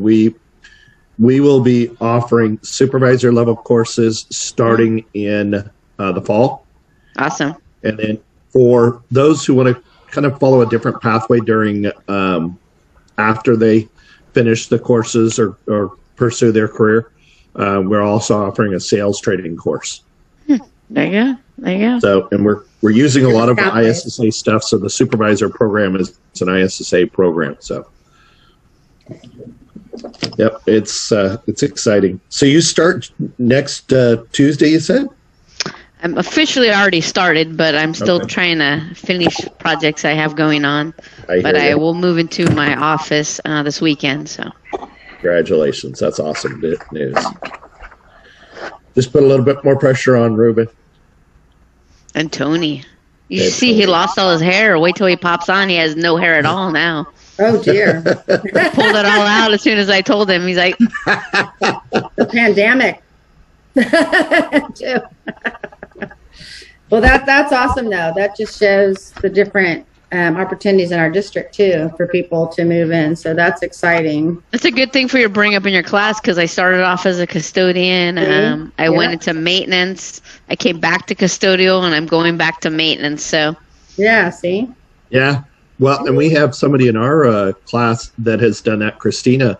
we will be offering supervisor level courses starting in the fall. Awesome. And then for those who want to kind of follow a different pathway during after they finish the courses or pursue their career, we're also offering a sales training course. There you go. There you go. So, and we're using a lot of ISSA stuff. So the supervisor program is an ISSA program. So, yep, it's exciting. So you start next Tuesday, you said? I'm officially already started, but I'm still trying to finish projects I have going on. I will move into my office this weekend. So, congratulations! That's awesome news. Just put a little bit more pressure on Ruben and Tony. You should see he lost all his hair. Wait till he pops on; he has no hair at all now. Oh dear! Pulled it all out as soon as I told him. He's like, the pandemic. Well, that's awesome, though. That just shows the different opportunities in our district, too, for people to move in. So that's exciting. It's a good thing for you to bring up in your class because I started off as a custodian. I went into maintenance. I came back to custodial, and I'm going back to maintenance. So, yeah, see? Yeah. Well, and we have somebody in our class that has done that. Christina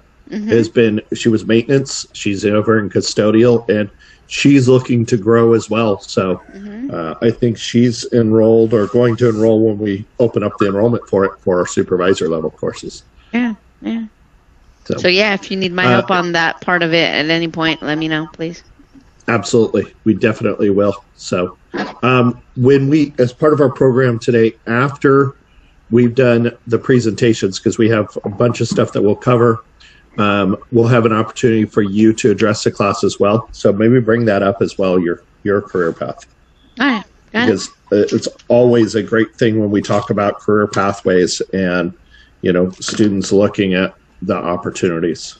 she was maintenance. She's over in custodial, and she's looking to grow as well. So I think she's enrolled or going to enroll when we open up the enrollment for it for our supervisor level courses. Yeah, yeah. So yeah, if you need my help on that part of it at any point, let me know, please. Absolutely. We definitely will. So when we, as part of our program today, after we've done the presentations, because we have a bunch of stuff that we'll cover, we'll have an opportunity for you to address the class as well. So maybe bring that up as well, your career path. All right. Because it's always a great thing when we talk about career pathways and, students looking at the opportunities.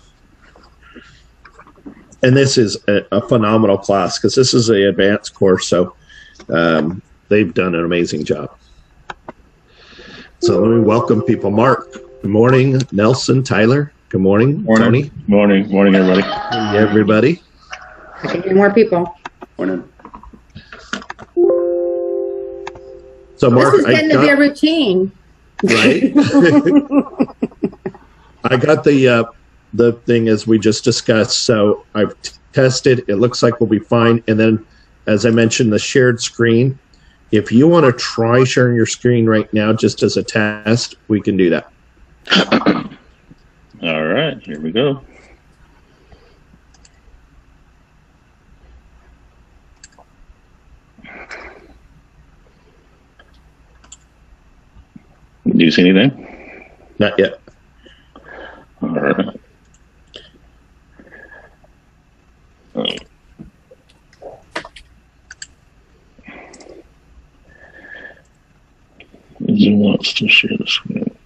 And this is a phenomenal class because this is an advanced course. So they've done an amazing job. So let me welcome people. Mark, good morning. Nelson, Tyler. Good morning, Tony. Morning, everybody. Everybody. I can hear more people. Morning. So, Mark, this is getting to be a routine, right? I got the thing as we just discussed. So I've tested. It looks like we'll be fine. And then, as I mentioned, the shared screen. If you want to try sharing your screen right now, just as a test, we can do that. All right, here we go. Do you see anything? Not yet. All right. Zoom wants to share the screen.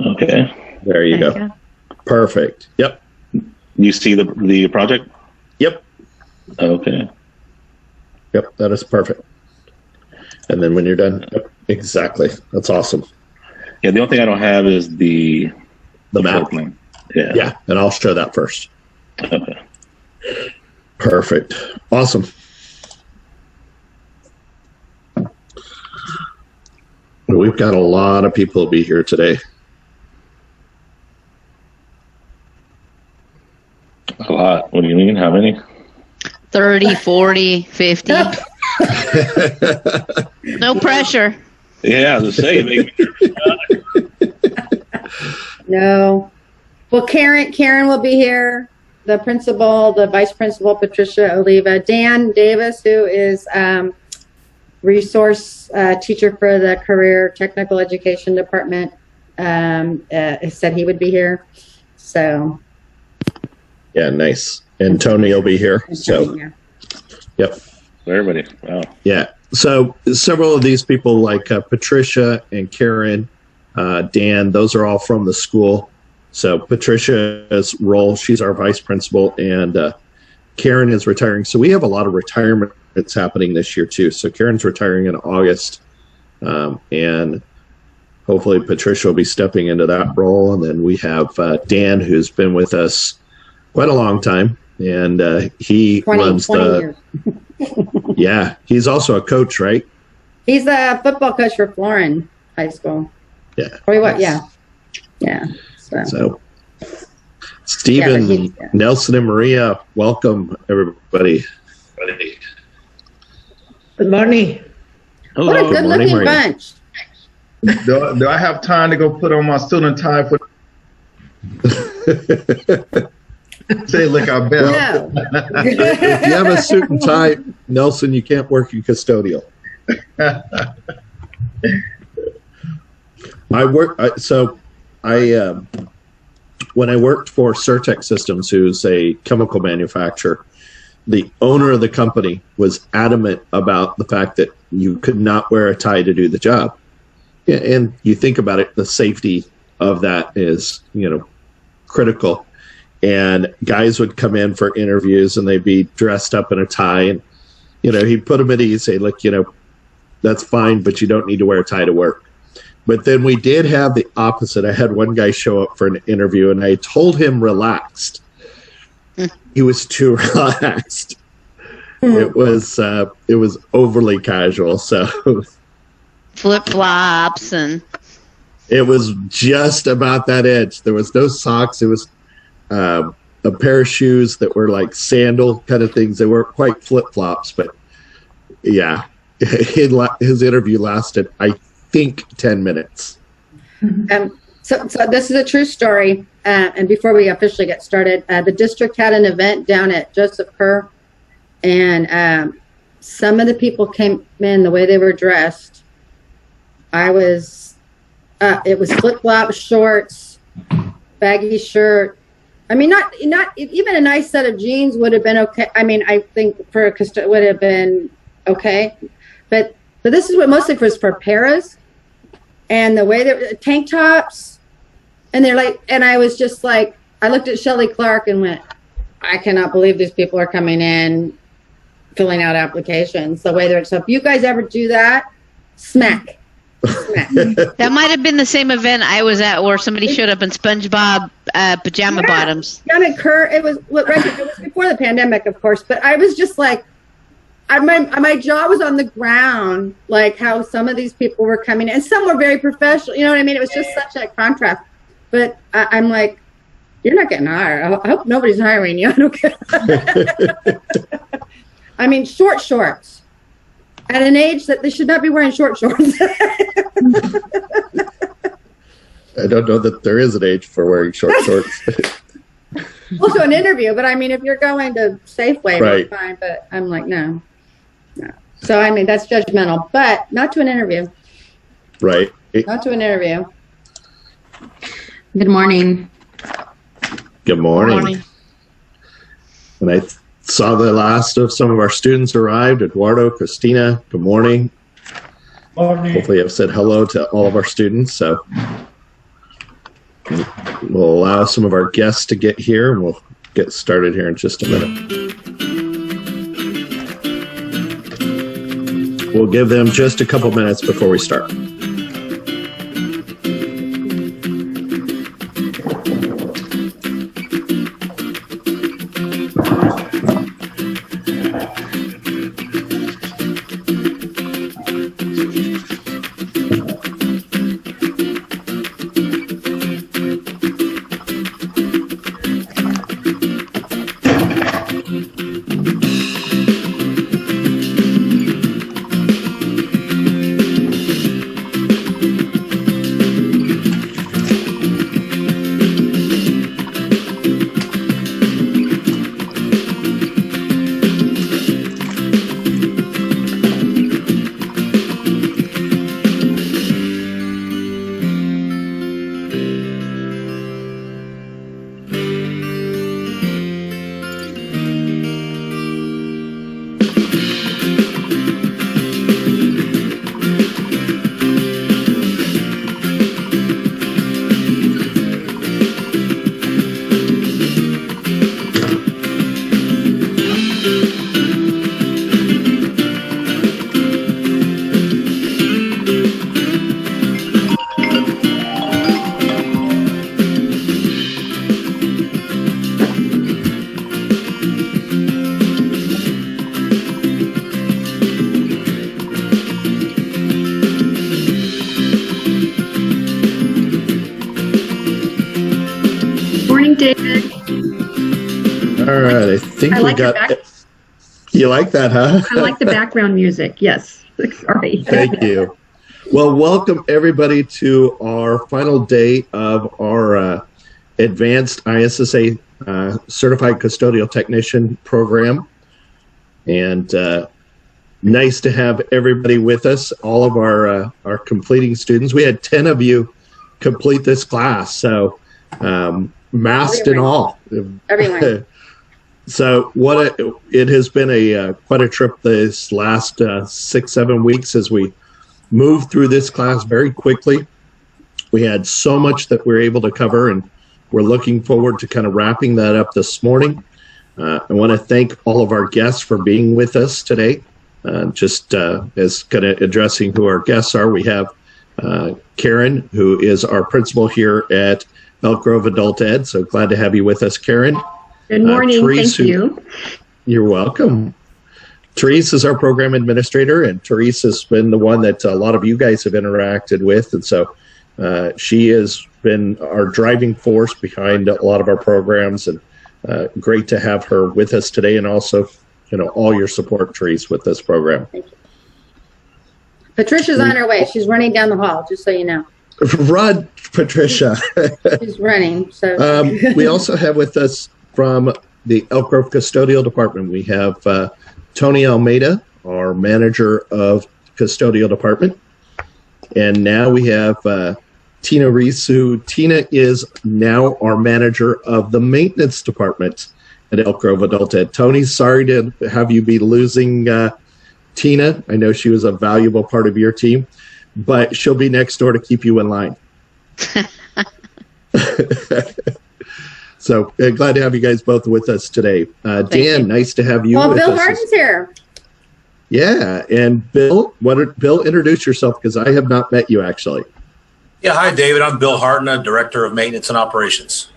Okay. There you go. Perfect. Yep. You see the project? Yep. Okay. Yep, that is perfect. And then when you're done, yep, exactly. That's awesome. Yeah, the only thing I don't have is the map. Plan. Yeah. Yeah, and I'll show that first. Okay. Perfect. Awesome. We've got a lot of people to be here today. A lot. What do you mean? How many? 30, 40, 50. No pressure. Yeah, the same. No. Well, Karen will be here. The principal, the vice principal, Patricia Oliva, Dan Davis, who is resource teacher for the career technical education department, said he would be here. So. Yeah, nice. And Tony will be here. So, yep. Everybody. Wow. Yeah. So several of these people, like Patricia and Karen, Dan, those are all from the school. So Patricia's role, she's our vice principal, and Karen is retiring. So we have a lot of retirement that's happening this year too. So Karen's retiring in August, and hopefully Patricia will be stepping into that role. And then we have Dan, who's been with us quite a long time. And he runs 20 years. Yeah, he's also a coach, right? He's a football coach for Florin High School. Yeah. Or what? Yeah. So Stephen, Nelson, and Maria, welcome, everybody. Good morning. What a good-looking bunch. Do I have time to go put on my student tie for? Say, look, I bet. No. If you have a suit and tie, Nelson, you can't work in custodial. When I worked for Certec Systems, who's a chemical manufacturer, the owner of the company was adamant about the fact that you could not wear a tie to do the job. Yeah, and you think about it, the safety of that is, critical. And guys would come in for interviews and they'd be dressed up in a tie, and he'd put them at ease, say, look, that's fine, but you don't need to wear a tie to work. But then we did have the opposite. I had one guy show up for an interview, and I told him relaxed. He was too relaxed. It was overly casual. So flip flops, and it was just about that edge. There was no socks. It was a pair of shoes that were like sandal kind of things. They weren't quite flip flops, but yeah, his interview lasted, I think, 10 minutes. So this is a true story. And before we officially get started, the district had an event down at Joseph Kerr, and some of the people came in the way they were dressed. It was flip-flop shorts, baggy shirt. I mean, not even a nice set of jeans would have been okay. I mean, I think for a would have been okay, but this is what mostly was for paras, and the way that tank tops, and they're like, and I was just like, I looked at Shelley Clark and went, I cannot believe these people are coming in, filling out applications the way they're. So if you guys ever do that, smack. That might have been the same event I was at, where somebody showed up in SpongeBob pajama bottoms. Down at Kerr, it was before the pandemic, of course, but I was just like, my jaw was on the ground, like how some of these people were coming in, and some were very professional. You know what I mean? It was just such a contrast. But I'm like, you're not getting hired. I hope nobody's hiring you. I don't care. I mean, short shorts. At an age that they should not be wearing short shorts. I don't know that there is an age for wearing short shorts. Also an interview, but I mean, if you're going to Safeway, right, that's fine. But I'm like, no. So I mean, that's judgmental, but not to an interview. Right. Not to an interview. Good morning. Good morning. And I saw the last of some of our students arrived. Eduardo, Christina, good morning. Morning. Hopefully I've said hello to all of our students. So we'll allow some of our guests to get here, and we'll get started here in just a minute. We'll give them just a couple minutes before we start. David. All right, I think I we like got. the back- You like that, huh? I like the background music. Yes. Sorry. Thank you. Well, welcome everybody to our final day of our advanced ISSA Certified Custodial Technician program. And nice to have everybody with us, all of our completing students. We had 10 of you complete this class, so masked and all. Everyone. So it has been quite a trip this last 6-7 weeks as we moved through this class very quickly. We had so much that we were able to cover, and we're looking forward to kind of wrapping that up this morning. I want to thank all of our guests for being with us today. Just as kind of addressing who our guests are, we have Karen, who is our principal here at Elk Grove Adult Ed. So glad to have you with us, Karen. Good morning. Therese, Thank you. You're welcome. Therese is our program administrator, and Therese has been the one that a lot of you guys have interacted with. And so she has been our driving force behind a lot of our programs, and great to have her with us today, and also, all your support, Therese, with this program. Thank you. Patricia's on her way. She's running down the hall, just so you know. Run, Patricia. She's running. So We also have with us from the Elk Grove Custodial Department, we have Tony Almeida, our manager of Custodial Department. And now we have Tina Risu. Tina is now our manager of the Maintenance Department at Elk Grove Adult Ed. Tony, sorry to have you be losing Tina. I know she was a valuable part of your team, but she'll be next door to keep you in line. So glad to have you guys both with us today. Dan, nice to have you with Bill us. Harden's here. Yeah, and Bill, Bill, introduce yourself, because I have not met you actually. Yeah, hi, David. I'm Bill Hartner, Director of Maintenance and Operations.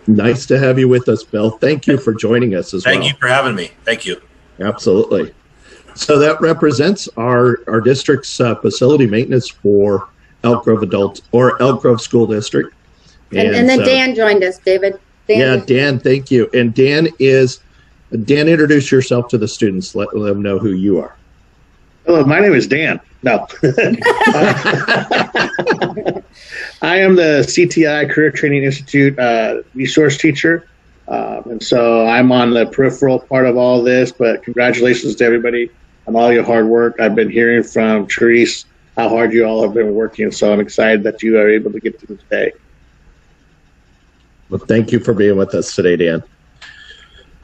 Nice to have you with us, Bill. Thank you for joining us as well. Thank you for having me. Thank you. Absolutely. So that represents our district's facility maintenance for Elk Grove Elk Grove School District. And then Dan joined us, David. Dan, thank you. And Dan, introduce yourself to the students. Let them know who you are. Hello, my name is Dan. No. I am the CTI Career Training Institute resource teacher. And so I'm on the peripheral part of all this, but congratulations to everybody on all your hard work. I've been hearing from Therese how hard you all have been working, so I'm excited that you are able to get to today. Well, thank you for being with us today, Dan.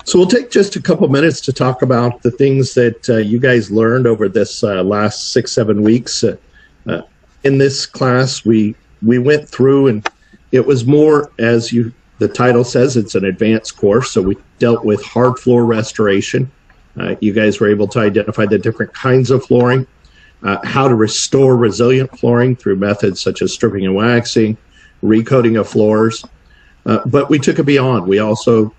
So we'll take just a couple minutes to talk about the things that you guys learned over this last 6-7 weeks. In this class, we went through, and it was more, as the title says, it's an advanced course. So we dealt with hard floor restoration. You guys were able to identify the different kinds of flooring, how to restore resilient flooring through methods such as stripping and waxing, recoating of floors. But we took it beyond. We also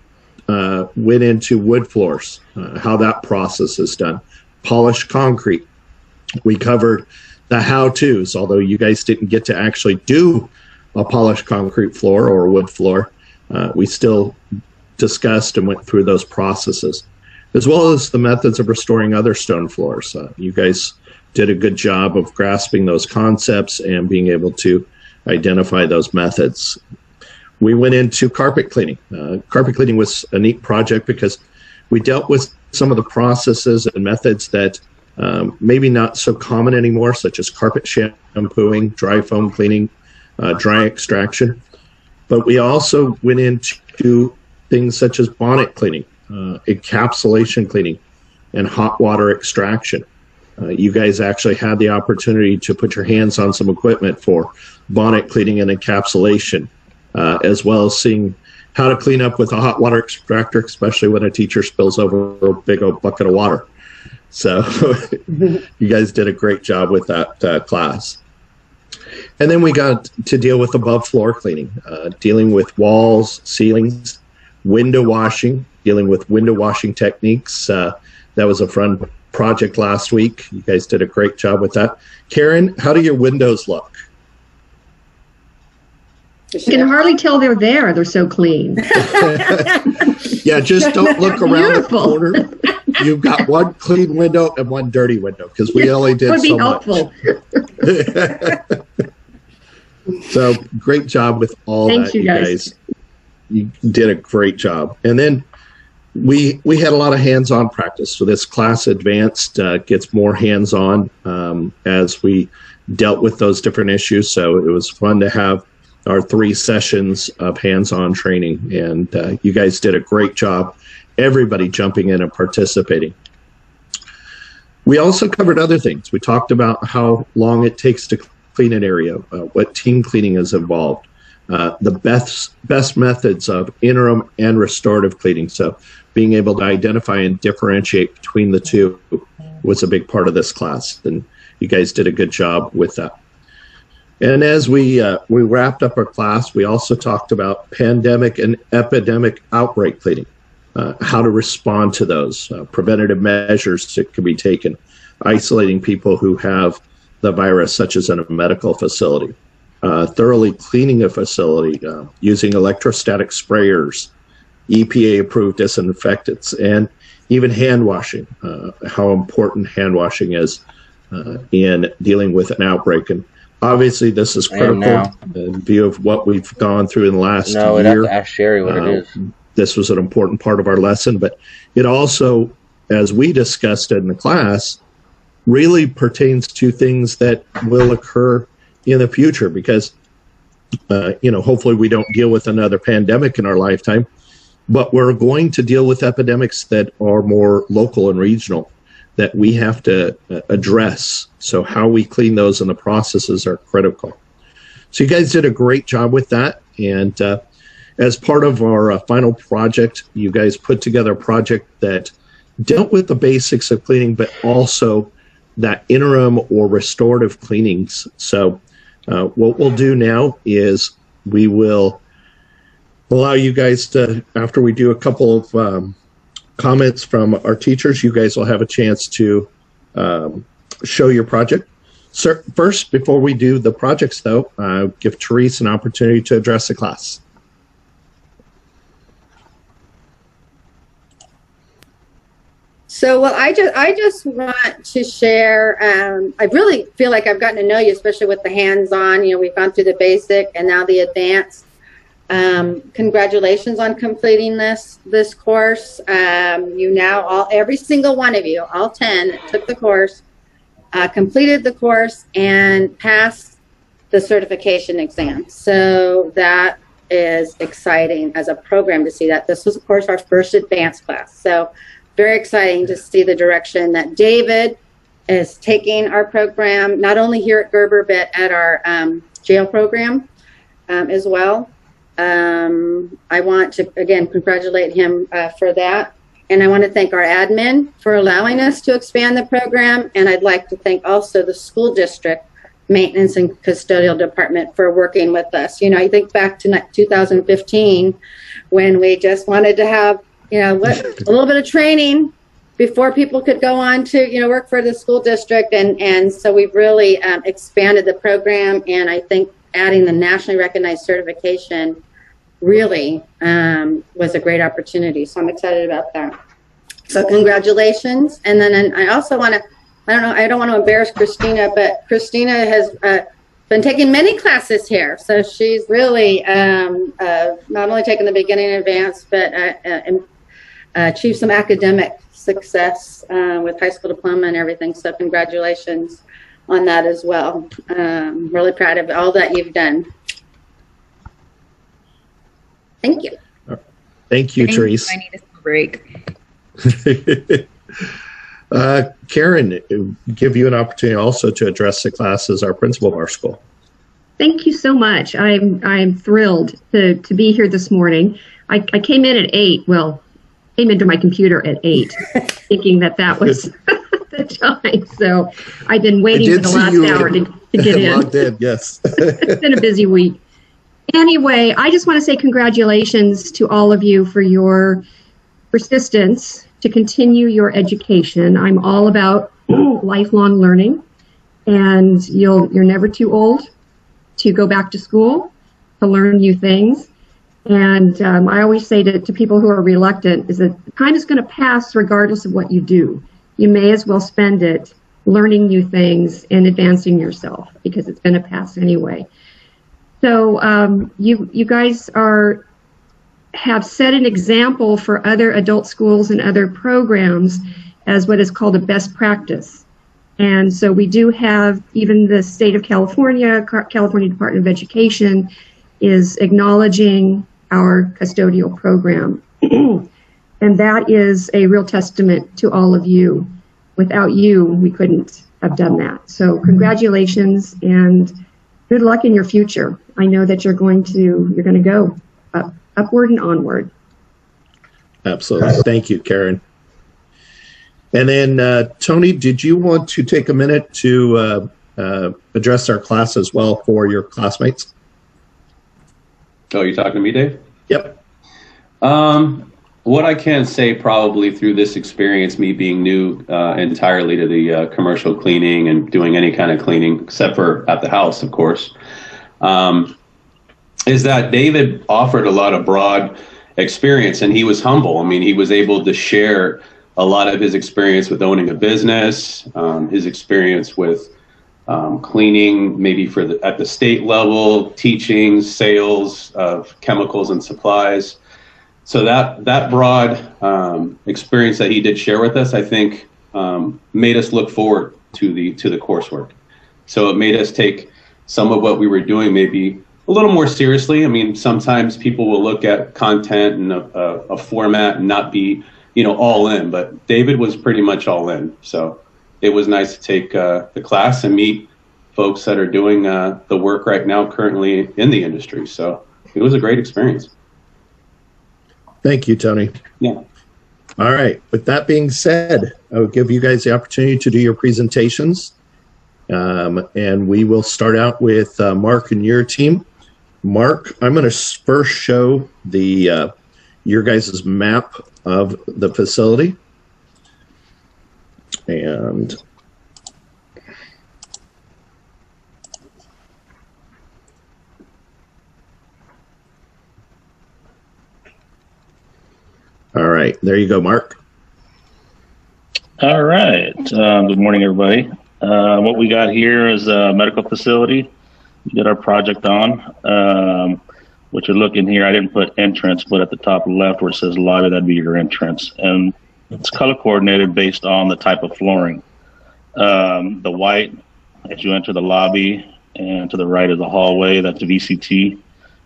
went into wood floors, how that process is done, polished concrete. We covered the how-tos, although you guys didn't get to actually do a polished concrete floor or a wood floor. We still discussed and went through those processes, as well as the methods of restoring other stone floors. You guys did a good job of grasping those concepts and being able to identify those methods. We went into carpet cleaning. Carpet cleaning was a neat project because we dealt with some of the processes and methods that maybe not so common anymore, such as carpet shampooing, dry foam cleaning, dry extraction. But we also went into things such as bonnet cleaning, encapsulation cleaning, and hot water extraction. You guys actually had the opportunity to put your hands on some equipment for bonnet cleaning and encapsulation, as well as seeing how to clean up with a hot water extractor, especially when a teacher spills over a big old bucket of water. So you guys did a great job with that class. And then we got to deal with above floor cleaning, dealing with walls, ceilings, window washing, dealing with window washing techniques. That was a fun project last week. You guys did a great job with that. Karen, how do your windows look? You can hardly tell they're there. They're so clean. Yeah, just don't look around Beautiful. the corner. You've got one clean window and one dirty window because we only did Would be so helpful. much. So great job with all Thanks, that, you guys. You did a great job. And then we had a lot of hands-on practice. So this class advanced gets more hands-on as we dealt with those different issues. So it was fun to have our 3 sessions of hands-on training, and you guys did a great job. Everybody jumping in and participating. We also covered other things. We talked about how long it takes to clean an area, what team cleaning is involved, the best methods of interim and restorative cleaning. So being able to identify and differentiate between the two was a big part of this class, and you guys did a good job with that. And as we wrapped up our class, we also talked about pandemic and epidemic outbreak cleaning, how to respond to those, preventative measures that can be taken, isolating people who have the virus, such as in a medical facility, thoroughly cleaning a facility, using electrostatic sprayers, EPA-approved disinfectants, and even hand washing, how important hand washing is in dealing with an outbreak. And obviously, this is critical in view of what we've gone through in the last year. I'd have to ask Sherry what it is. This was an important part of our lesson, but it also, as we discussed in the class, really pertains to things that will occur in the future because, hopefully we don't deal with another pandemic in our lifetime, but we're going to deal with epidemics that are more local and regional that we have to address. So how we clean those and the processes are critical. So you guys did a great job with that. And as part of our final project, you guys put together a project that dealt with the basics of cleaning, but also that interim or restorative cleanings. So what we'll do now is we will allow you guys to, after we do a couple of comments from our teachers, you guys will have a chance to show your project. So first, before we do the projects, though, give Therese an opportunity to address the class. So, well, I just want to share, I really feel like I've gotten to know you, especially with the hands-on. We've gone through the basic and now the advanced. Congratulations on completing this course. Every single one of you, all 10, took the course, completed the course, and passed the certification exam. So that is exciting as a program to see that. This was, of course, our first advanced class. So very exciting to see the direction that David is taking our program, not only here at Gerber, but at our jail program as well. I want to, again, congratulate him for that. And I want to thank our admin for allowing us to expand the program. And I'd like to thank also the school district maintenance and custodial department for working with us. I think back to 2015 when we just wanted to have, a little bit of training before people could go on to, work for the school district. And so we've really expanded the program. And I think adding the nationally recognized certification really was a great opportunity. So I'm excited about that. So congratulations. And then I also want to, I don't want to embarrass Christina, but Christina has been taking many classes here. So she's really not only taken the beginning and advanced, but achieved some academic success with high school diploma and everything. So congratulations on that as well. Really proud of all that you've done. Thank you. Thank you, Therese. I need a break. Karen, give you an opportunity also to address the class as our principal of our school. Thank you so much. I'm thrilled to be here this morning. I came in at 8. Well, came into my computer at 8, thinking that was the time. So I've been waiting for the last hour to get in. Logged in. Yes. It's been a busy week. Anyway, I just want to say congratulations to all of you for your persistence to continue your education. I'm all about lifelong learning, and you're never too old to go back to school. to learn new things. And I always say to people who are reluctant is that time is going to pass regardless of what you do. You may as well spend it learning new things and advancing yourself because it's going to pass anyway. So you guys have set an example for other adult schools and other programs as what is called a best practice. And so we do have, even the state of California, California Department of Education is acknowledging our custodial program. And that is a real testament to all of you. Without you, we couldn't have done that. So congratulations and good luck in your future. I know that you're going to go upward and onward. Absolutely. Thank you, Karen. And then, Tony, did you want to take a minute to address our class as well for your classmates? Oh, you're talking to me, Dave? Yep. What I can say probably through this experience, me being new entirely to the commercial cleaning and doing any kind of cleaning, except for at the house, of course, is that David offered a lot of broad experience and he was humble. I mean, he was able to share a lot of his experience with owning a business, his experience with cleaning, maybe at the state level, teaching, sales of chemicals and supplies. So that broad experience that he did share with us, I think, made us look forward to the coursework. So it made us take some of what we were doing maybe a little more seriously. I mean, sometimes people will look at content and a format and not be, all in. But David was pretty much all in. So it was nice to take the class and meet folks that are doing the work right now currently in the industry. So it was a great experience. Thank you, Tony. Yeah. All right. With that being said, I'll give you guys the opportunity to do your presentations. And we will start out with Mark and your team. Mark, I'm going to first show your guys' map of the facility. And all right, there you go, Mark. All right. Good morning, everybody. What we got here is a medical facility. We did our project on. What you're looking here, I didn't put entrance, but at the top left where it says lobby, that'd be your entrance. And it's color coordinated based on the type of flooring. The white, as you enter the lobby, and to the right is the hallway, that's VCT.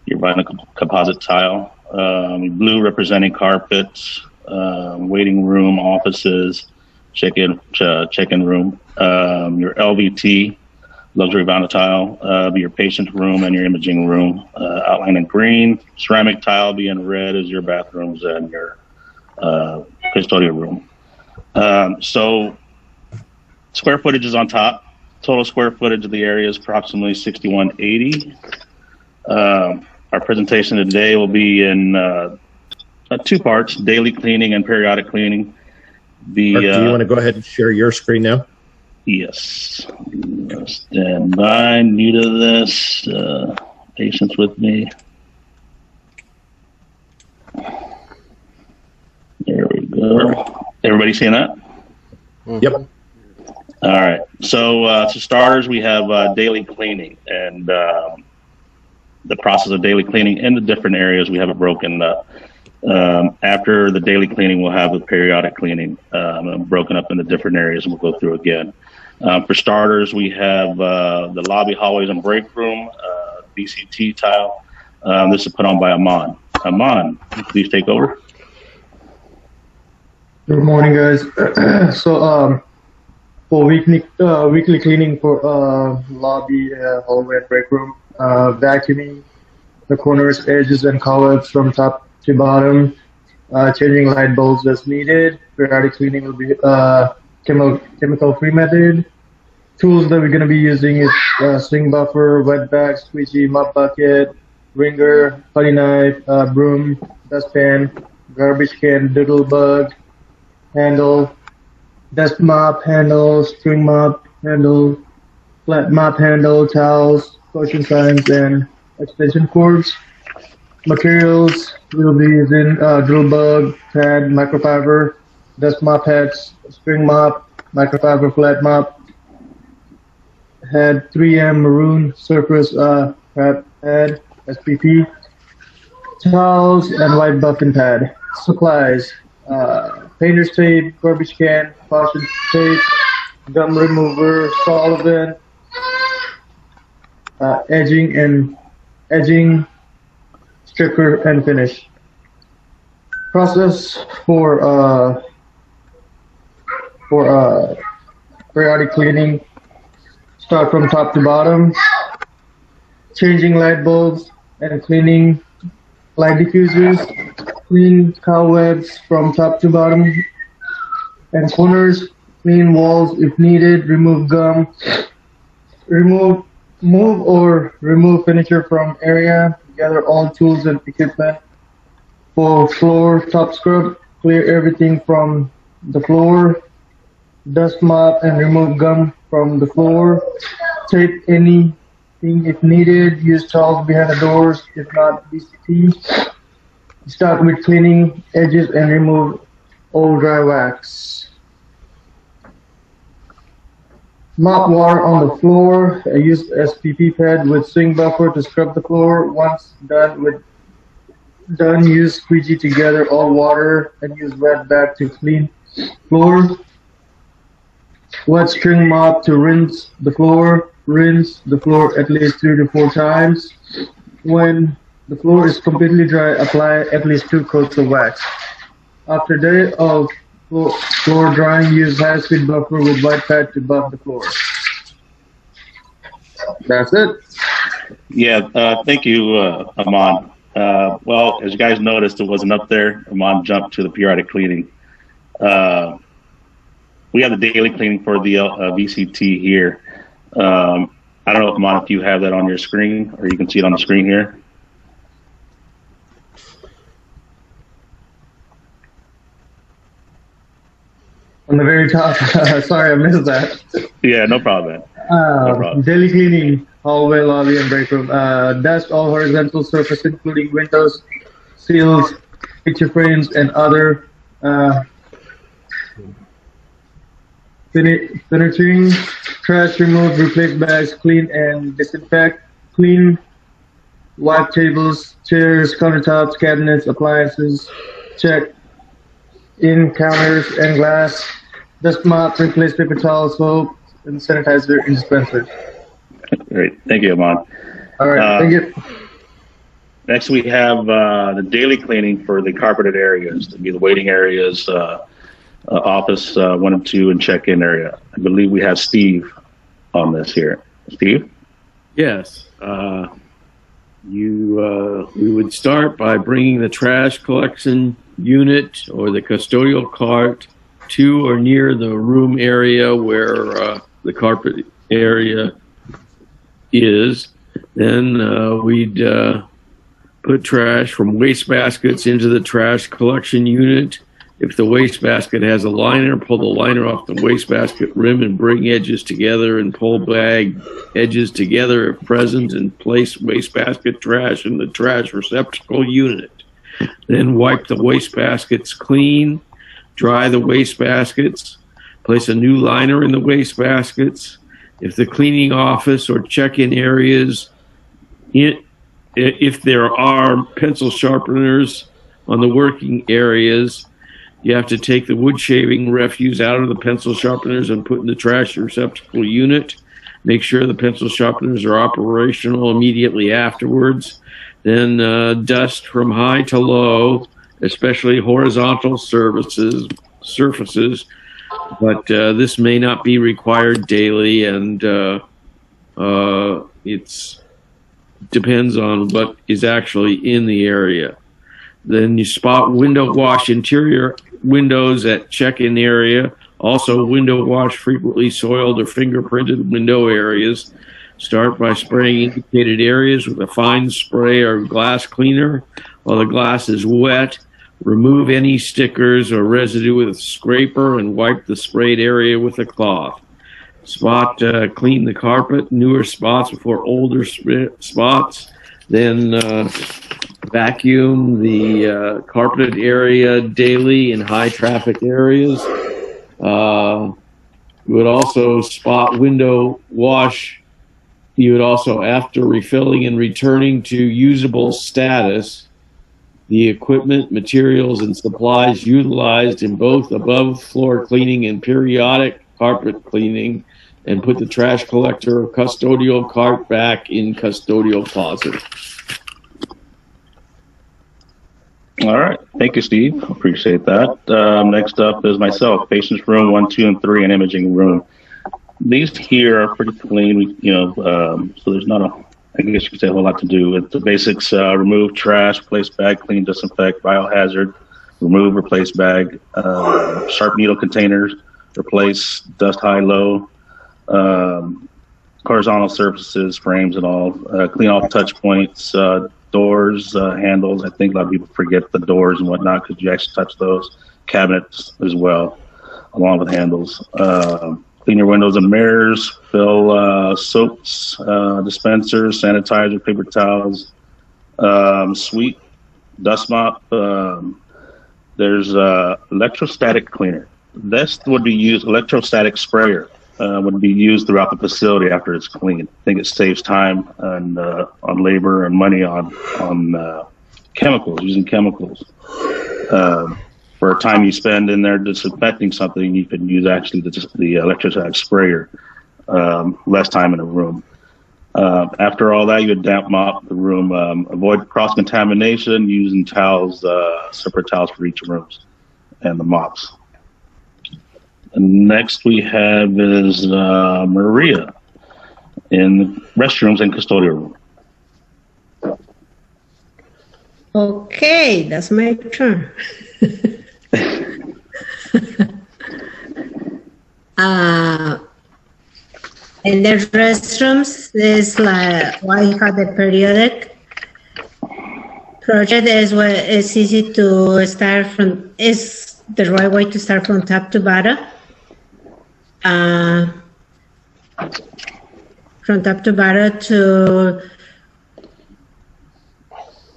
You're buying a composite tile. Blue representing carpets, waiting room, offices, check-in room. Your LVT, luxury vinyl tile, be your patient room and your imaging room. Outline in green, ceramic tile being red is your bathrooms and your custodial room. So square footage is on top. Total square footage of the area is approximately 6180. Our presentation today will be in two parts, daily cleaning and periodic cleaning. Mark, do you want to go ahead and share your screen now? Yes. Stand by, new to this. Patience with me. There we go. Everybody seeing that? Yep. All right. So to starters, we have daily cleaning and the process of daily cleaning in the different areas. We have it broken up. After the daily cleaning, we'll have the periodic cleaning broken up into different areas, and we'll go through again. For starters, we have the lobby, hallways, and break room, VCT tile. This is put on by Aman. Aman, please take over. Good morning, guys. So, for weekly cleaning for lobby, hallway, and break room, vacuuming the corners, edges, and cobwebs from top to bottom, changing light bulbs as needed. Periodic cleaning will be chemical-free method. Tools that we're going to be using is swing buffer, wet bag, squeegee, mop bucket, wringer, putty knife, broom, dustpan, garbage can, doodle bug, handle, dust mop handle, string mop handle, flat mop handle, towels, caution signs, and extension cords. Materials will be using drill bug, pad, microfiber, dust mop heads, spring mop, microfiber flat mop. Had 3M maroon surface pad, SPP. Towels and white buffing pad. Supplies: painter's tape, garbage can, caution tape, gum remover, solvent, edging, sticker, and finish. Process for periodic cleaning. Start from top to bottom. Changing light bulbs and cleaning light diffusers. Clean cobwebs from top to bottom and corners. Clean walls if needed. Remove gum. Move or remove furniture from area. Gather all tools and equipment. For floor top scrub, clear everything from the floor. Dust mop and remove gum from the floor. Tape anything if needed. Use towels behind the doors, if not BCT. Start with cleaning edges and remove old dry wax. Mop water on the floor. Use SPP pad with swing buffer to scrub the floor. Once done, use squeegee to gather all water and use wet bag to clean floor. Wet string mop to rinse the floor. Rinse the floor at least 3 to 4 times. When the floor is completely dry, apply at least 2 coats of wax. After a day of floor drying, use high-speed buffer with white pad to buff the floor. That's it. Yeah, thank you, Amon. Well, as you guys noticed, it wasn't up there. Amon jumped to the periodic cleaning. We have the daily cleaning for the VCT here. I don't know, Amon, if you have that on your screen, or you can see it on the screen here. On the very top. Sorry, I missed that. Yeah, no problem. No problem. Daily cleaning, hallway, lobby, and break room. Dust all horizontal surface, including windows, seals, picture frames, and other finishing. Trash remove, replace bags, clean and disinfect. Clean, wipe tables, chairs, countertops, cabinets, appliances. Check in counters and glass. Dust mop, replace paper towel, soap, and sanitizer in dispensers. Great. Thank you, Amon. All right. Thank you. Next, we have the daily cleaning for the carpeted areas, to be the waiting areas, office 1 and 2, and check-in area. I believe we have Steve on this here. Steve? Yes. We would start by bringing the trash collection unit or the custodial cart to or near the room area where the carpet area is. Then we'd put trash from waste baskets into the trash collection unit. If the waste basket has a liner, pull the liner off the waste basket rim and bring edges together, and pull bag edges together if present, and place waste basket trash in the trash receptacle unit. Then wipe the waste baskets clean, dry the waste baskets, place a new liner in the waste baskets. If the cleaning office or check-in areas, if there are pencil sharpeners on the working areas, you have to take the wood shaving refuse out of the pencil sharpeners and put in the trash receptacle unit. Make sure the pencil sharpeners are operational immediately afterwards. Then dust from high to low, especially horizontal surfaces. But this may not be required daily, and it depends on what is actually in the area. Then you spot window wash interior windows at check-in area. Also window wash frequently soiled or fingerprinted window areas. Start by spraying indicated areas with a fine spray or glass cleaner. While the glass is wet, remove any stickers or residue with a scraper and wipe the sprayed area with a cloth. Clean the carpet, newer spots before older spots. Then vacuum the carpeted area daily in high traffic areas. You would also spot window wash. You would also, after refilling and returning to usable status, the equipment, materials, and supplies utilized in both above floor cleaning and periodic carpet cleaning, and put the trash collector or custodial cart back in custodial closet. All right. Thank you, Steve. Appreciate that. Next up is myself, patient's room 1, 2, and 3, and imaging room. These here are pretty clean, so there's not I guess you could say a whole lot to do. It's the basics: remove trash, replace bag, clean, disinfect, biohazard, remove, replace bag, sharp needle containers, replace dust high, low, horizontal surfaces, frames and all, clean off touch points, doors, handles. I think a lot of people forget the doors and whatnot because you actually touch those. Cabinets as well, along with handles. Clean your windows and mirrors, fill soaps, dispensers, sanitizer, paper towels, sweep, dust mop. There's electrostatic cleaner. This would be used, electrostatic sprayer would be used throughout the facility after it's cleaned. I think it saves time and on labor and money on chemicals, using chemicals. For a time you spend in there disinfecting something, you could use actually the electrostatic sprayer, less time in a room. After all that, you would damp mop the room, avoid cross-contamination using towels, separate towels for each room, and the mops. And next we have is Maria in restrooms and custodial room. Okay, that's my turn. In the restrooms, there's like why you have the periodic project is where it's easy to start from. Is the right way to start from top to bottom. From top to bottom to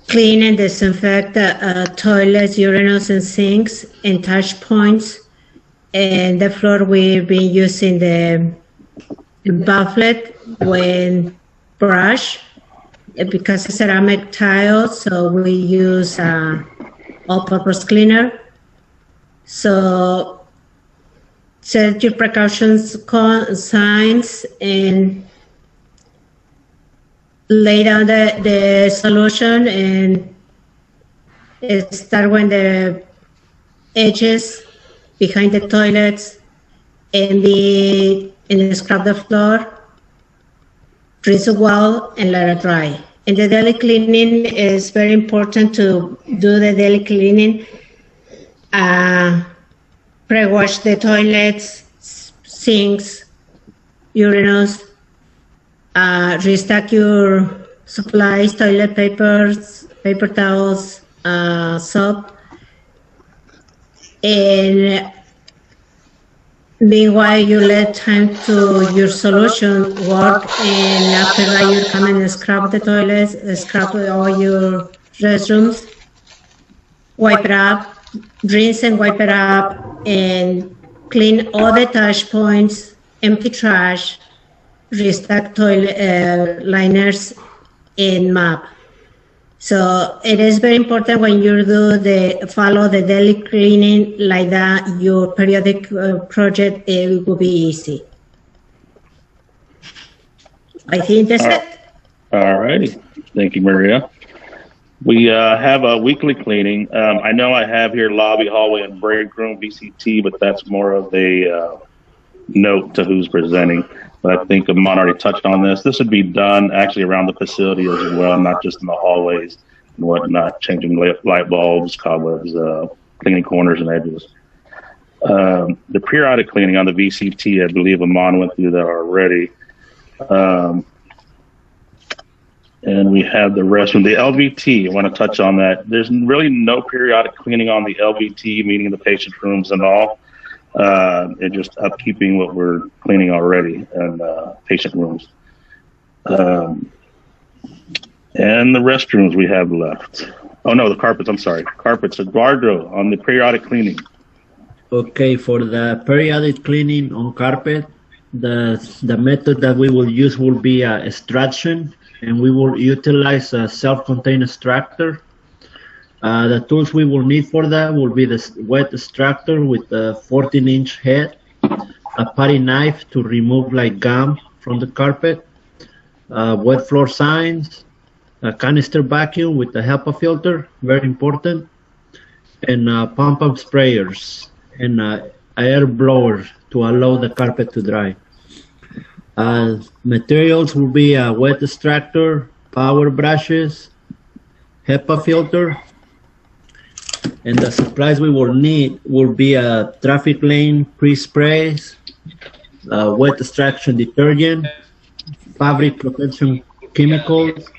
clean and disinfect toilets, urinals, and sinks, and touch points. And the floor we've been using the buffet when brush because it's ceramic tile, so we use all-purpose cleaner. So set your precautions signs and lay down the solution and start when the edges behind the toilets and scrub the floor, rinse the wall, and let it dry. And the daily cleaning is very important to do the daily cleaning. Pre-wash the toilets, sinks, urinals, restock your supplies, toilet papers, paper towels, soap. And meanwhile, you let time to your solution work, and after that, you come and scrub the toilets, scrub all your restrooms, wipe it up, rinse and wipe it up, and clean all the touch points, empty trash, restock toilet liners, and mop. So it is very important when you do follow the daily cleaning like that, your periodic project, it will be easy. I think that's it. All righty. Thank you, Maria. We have a weekly cleaning. I know I have here lobby, hallway, and break room, VCT, but that's more of a note to who's presenting. But I think Amon already touched on this. This would be done actually around the facility as well, not just in the hallways and whatnot, changing light bulbs, cobwebs, cleaning corners and edges. The periodic cleaning on the VCT, I believe Amon went through that already. And we have the restroom. The LVT, I want to touch on that. There's really no periodic cleaning on the LVT, meaning the patient rooms and all. And just upkeeping what we're cleaning already and patient rooms. And the restrooms we have left. Oh no, the carpets. I'm sorry, carpets. Eduardo on the periodic cleaning. Okay, for the periodic cleaning on carpet, the method that we will use will be extraction, and we will utilize a self-contained extractor. The tools we will need for that will be the wet extractor with a 14-inch head, a putty knife to remove like gum from the carpet, wet floor signs, a canister vacuum with a HEPA filter, very important, and pump-up sprayers and air blower to allow the carpet to dry. Materials will be a wet extractor, power brushes, HEPA filter, and the supplies we will need will be a traffic lane pre-sprays, wet extraction detergent, fabric protection chemicals,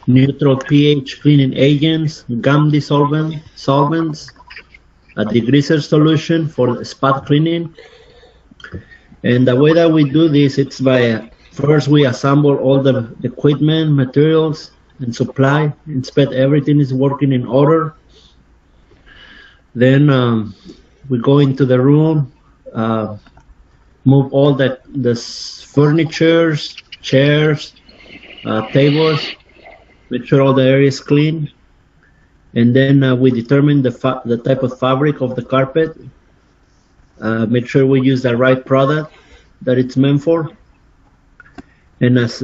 neutral pH cleaning agents, gum solvents, a degreaser solution for spot cleaning. And the way that we do this, it's by first we assemble all the equipment, materials, and supply, inspect everything is working in order. Then we go into the room, move all the furnitures, chairs, tables, make sure all the area is clean, and then we determine the type of fabric of the carpet. Make sure we use the right product that it's meant for, and as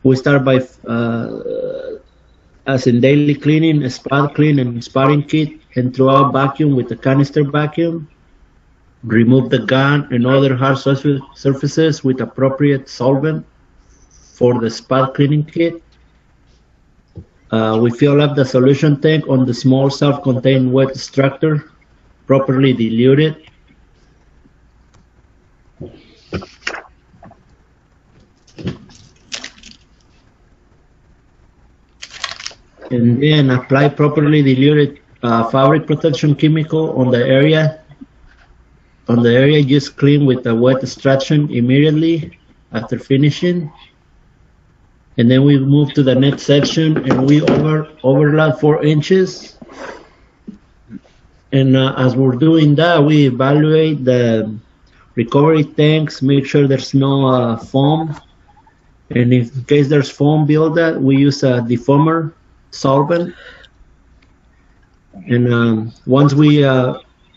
we start by as in daily cleaning, spot clean and spotting kit, and throughout vacuum with the canister vacuum. Remove the gun and other hard surfaces with appropriate solvent for the spot cleaning kit. We fill up the solution tank on the small self-contained wet extractor, properly dilute it. And then apply properly diluted fabric protection chemical on the area. On the area, just clean with the wet extraction immediately after finishing. And then we move to the next section and we overlap 4 inches. And as we're doing that, we evaluate the recovery tanks, make sure there's no foam. And in case there's foam buildup, we use a defoamer solvent. And once we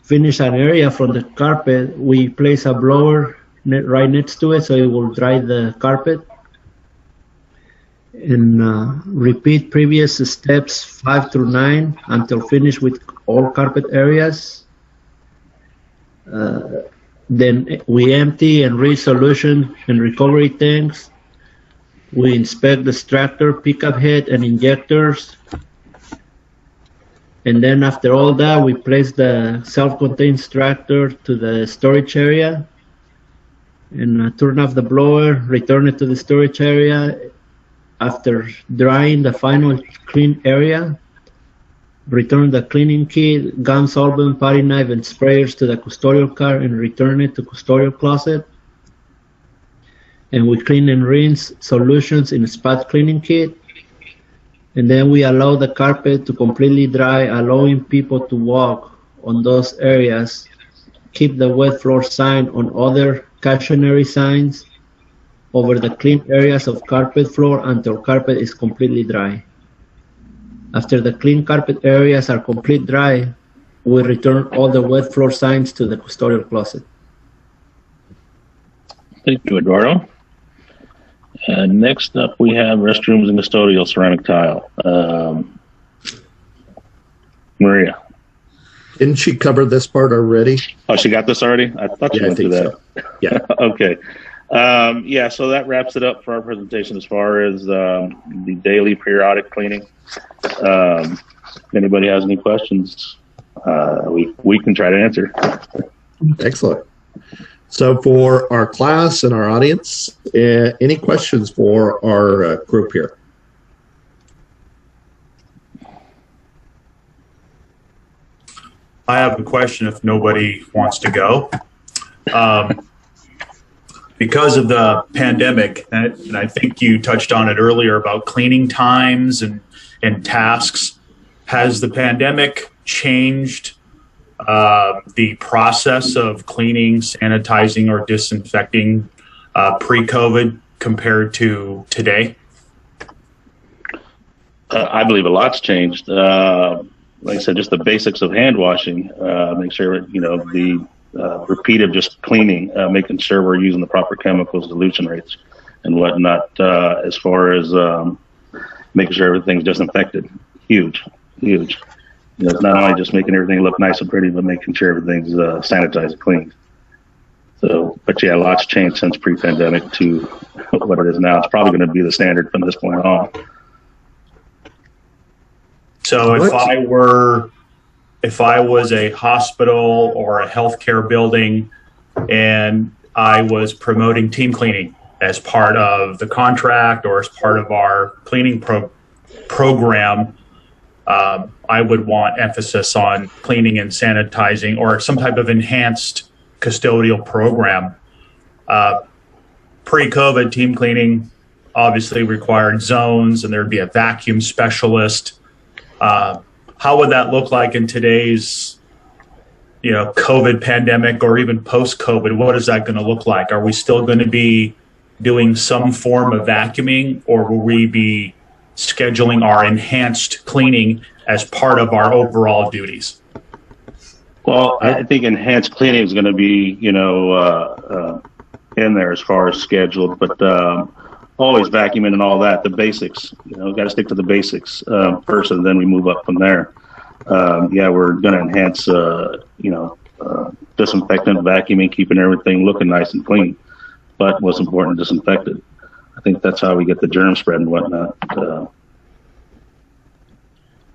finish an area from the carpet, we place a blower right next to it so it will dry the carpet. And repeat previous steps 5 through 9 until finished with all carpet areas. Then we empty and reach solution and recovery tanks. We inspect the extractor, pickup head, and injectors. And then after all that, we place the self-contained extractor to the storage area and turn off the blower, return it to the storage area. After drying the final clean area, return the cleaning kit, gun solvent, putty knife, and sprayers to the custodial car and return it to custodial closet. And we clean and rinse solutions in a spot cleaning kit. And then we allow the carpet to completely dry, allowing people to walk on those areas. Keep the wet floor sign on other cautionary signs over the clean areas of carpet floor until carpet is completely dry. After the clean carpet areas are completely dry, we return all the wet floor signs to the custodial closet. Thank you, Eduardo. Next up, we have restrooms and custodial ceramic tile. Maria. Didn't she cover this part already? Oh, she got this already? I thought she went through that. So. Yeah. Okay. Yeah, so that wraps it up for our presentation as far as the daily periodic cleaning. If anybody has any questions, we can try to answer. Excellent. So for our class and our audience, any questions for our group here? I have a question if nobody wants to go. because of the pandemic, and I think you touched on it earlier about cleaning times and tasks, has the pandemic changed the process of cleaning, sanitizing, or disinfecting pre-COVID compared to today? I believe a lot's changed. Like I said, just the basics of hand washing, make sure, the repeated just cleaning, making sure we're using the proper chemicals, dilution rates and whatnot, as far as making sure everything's disinfected. Huge. It's not only just making everything look nice and pretty, but making sure everything's sanitized and clean. So, but yeah, a lot's changed since pre-pandemic to what it is now. It's probably going to be the standard from this point on. So if I was a hospital or a healthcare building and I was promoting team cleaning as part of the contract or as part of our cleaning program, I would want emphasis on cleaning and sanitizing or some type of enhanced custodial program. Pre-COVID, team cleaning obviously required zones, and there'd be a vacuum specialist. How would that look like in today's, COVID pandemic or even post-COVID? What is that going to look like? Are we still going to be doing some form of vacuuming, or will we be scheduling our enhanced cleaning as part of our overall duties? Well, I think enhanced cleaning is going to be, in there as far as scheduled, but always vacuuming and all that, the basics, got to stick to the basics first, and then we move up from there. We're going to enhance, disinfectant, vacuuming, keeping everything looking nice and clean, but what's important, disinfected. I think that's how we get the germ spread and whatnot.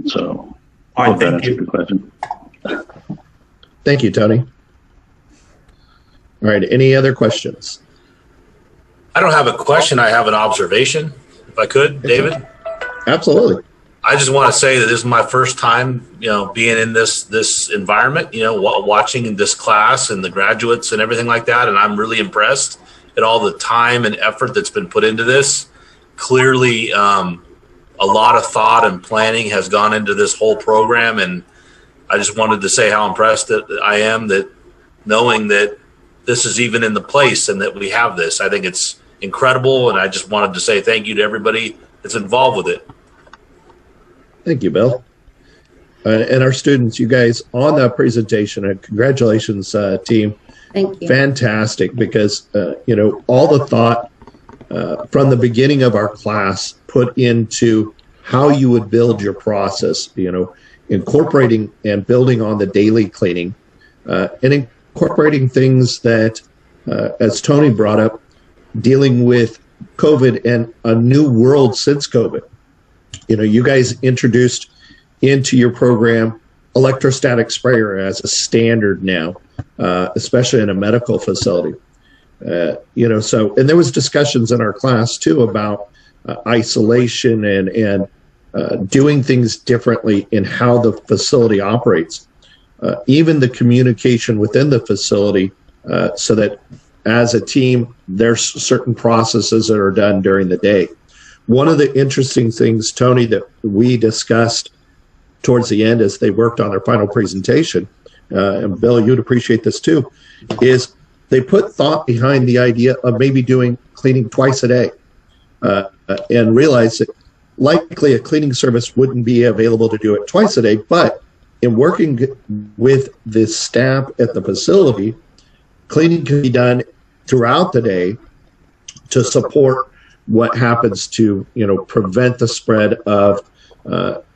So I hope that answers your question. Thank you, Tony. All right, any other questions? I don't have a question. I have an observation, if I could, David. Absolutely. I just want to say that this is my first time, being in this environment, watching this class and the graduates and everything like that. And I'm really impressed at all the time and effort that's been put into this. Clearly, a lot of thought and planning has gone into this whole program. And I just wanted to say how impressed that I am that knowing that this is even in the place and that we have this. I think it's incredible. And I just wanted to say thank you to everybody that's involved with it. Thank you, Bill. And our students, you guys, on that presentation, and congratulations, team. Thank you. Fantastic, because, all the thought from the beginning of our class put into how you would build your process, incorporating and building on the daily cleaning, and incorporating things that, as Tony brought up, dealing with COVID and a new world since COVID. You guys introduced into your program electrostatic sprayer as a standard now, especially in a medical facility. And there was discussions in our class too about isolation and doing things differently in how the facility operates. Even the communication within the facility, so that as a team, there's certain processes that are done during the day. One of the interesting things, Tony, that we discussed towards the end as they worked on their final presentation, and Bill, you'd appreciate this too, is they put thought behind the idea of maybe doing cleaning twice a day, and realized that likely a cleaning service wouldn't be available to do it twice a day, but in working with the staff at the facility, cleaning can be done throughout the day to support what happens to, prevent the spread of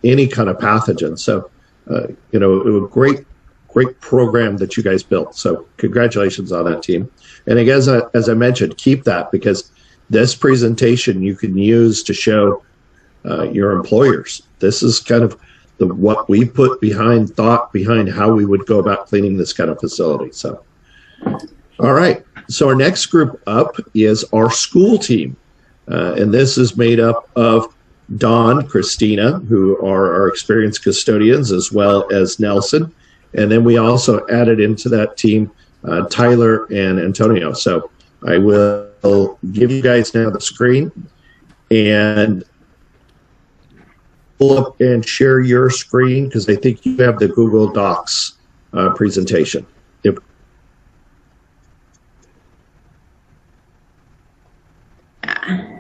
any kind of pathogen. So, it was a great program that you guys built. So congratulations on that, team. And again, as I mentioned, keep that, because this presentation you can use to show your employers. This is kind of what we put behind how we would go about cleaning this kind of facility. So, all right. So our next group up is our school team. And this is made up of Dawn, Christina, who are our experienced custodians, as well as Nelson. And then we also added into that team Tyler and Antonio. So I will give you guys now the screen and pull up and share your screen because I think you have the Google Docs presentation.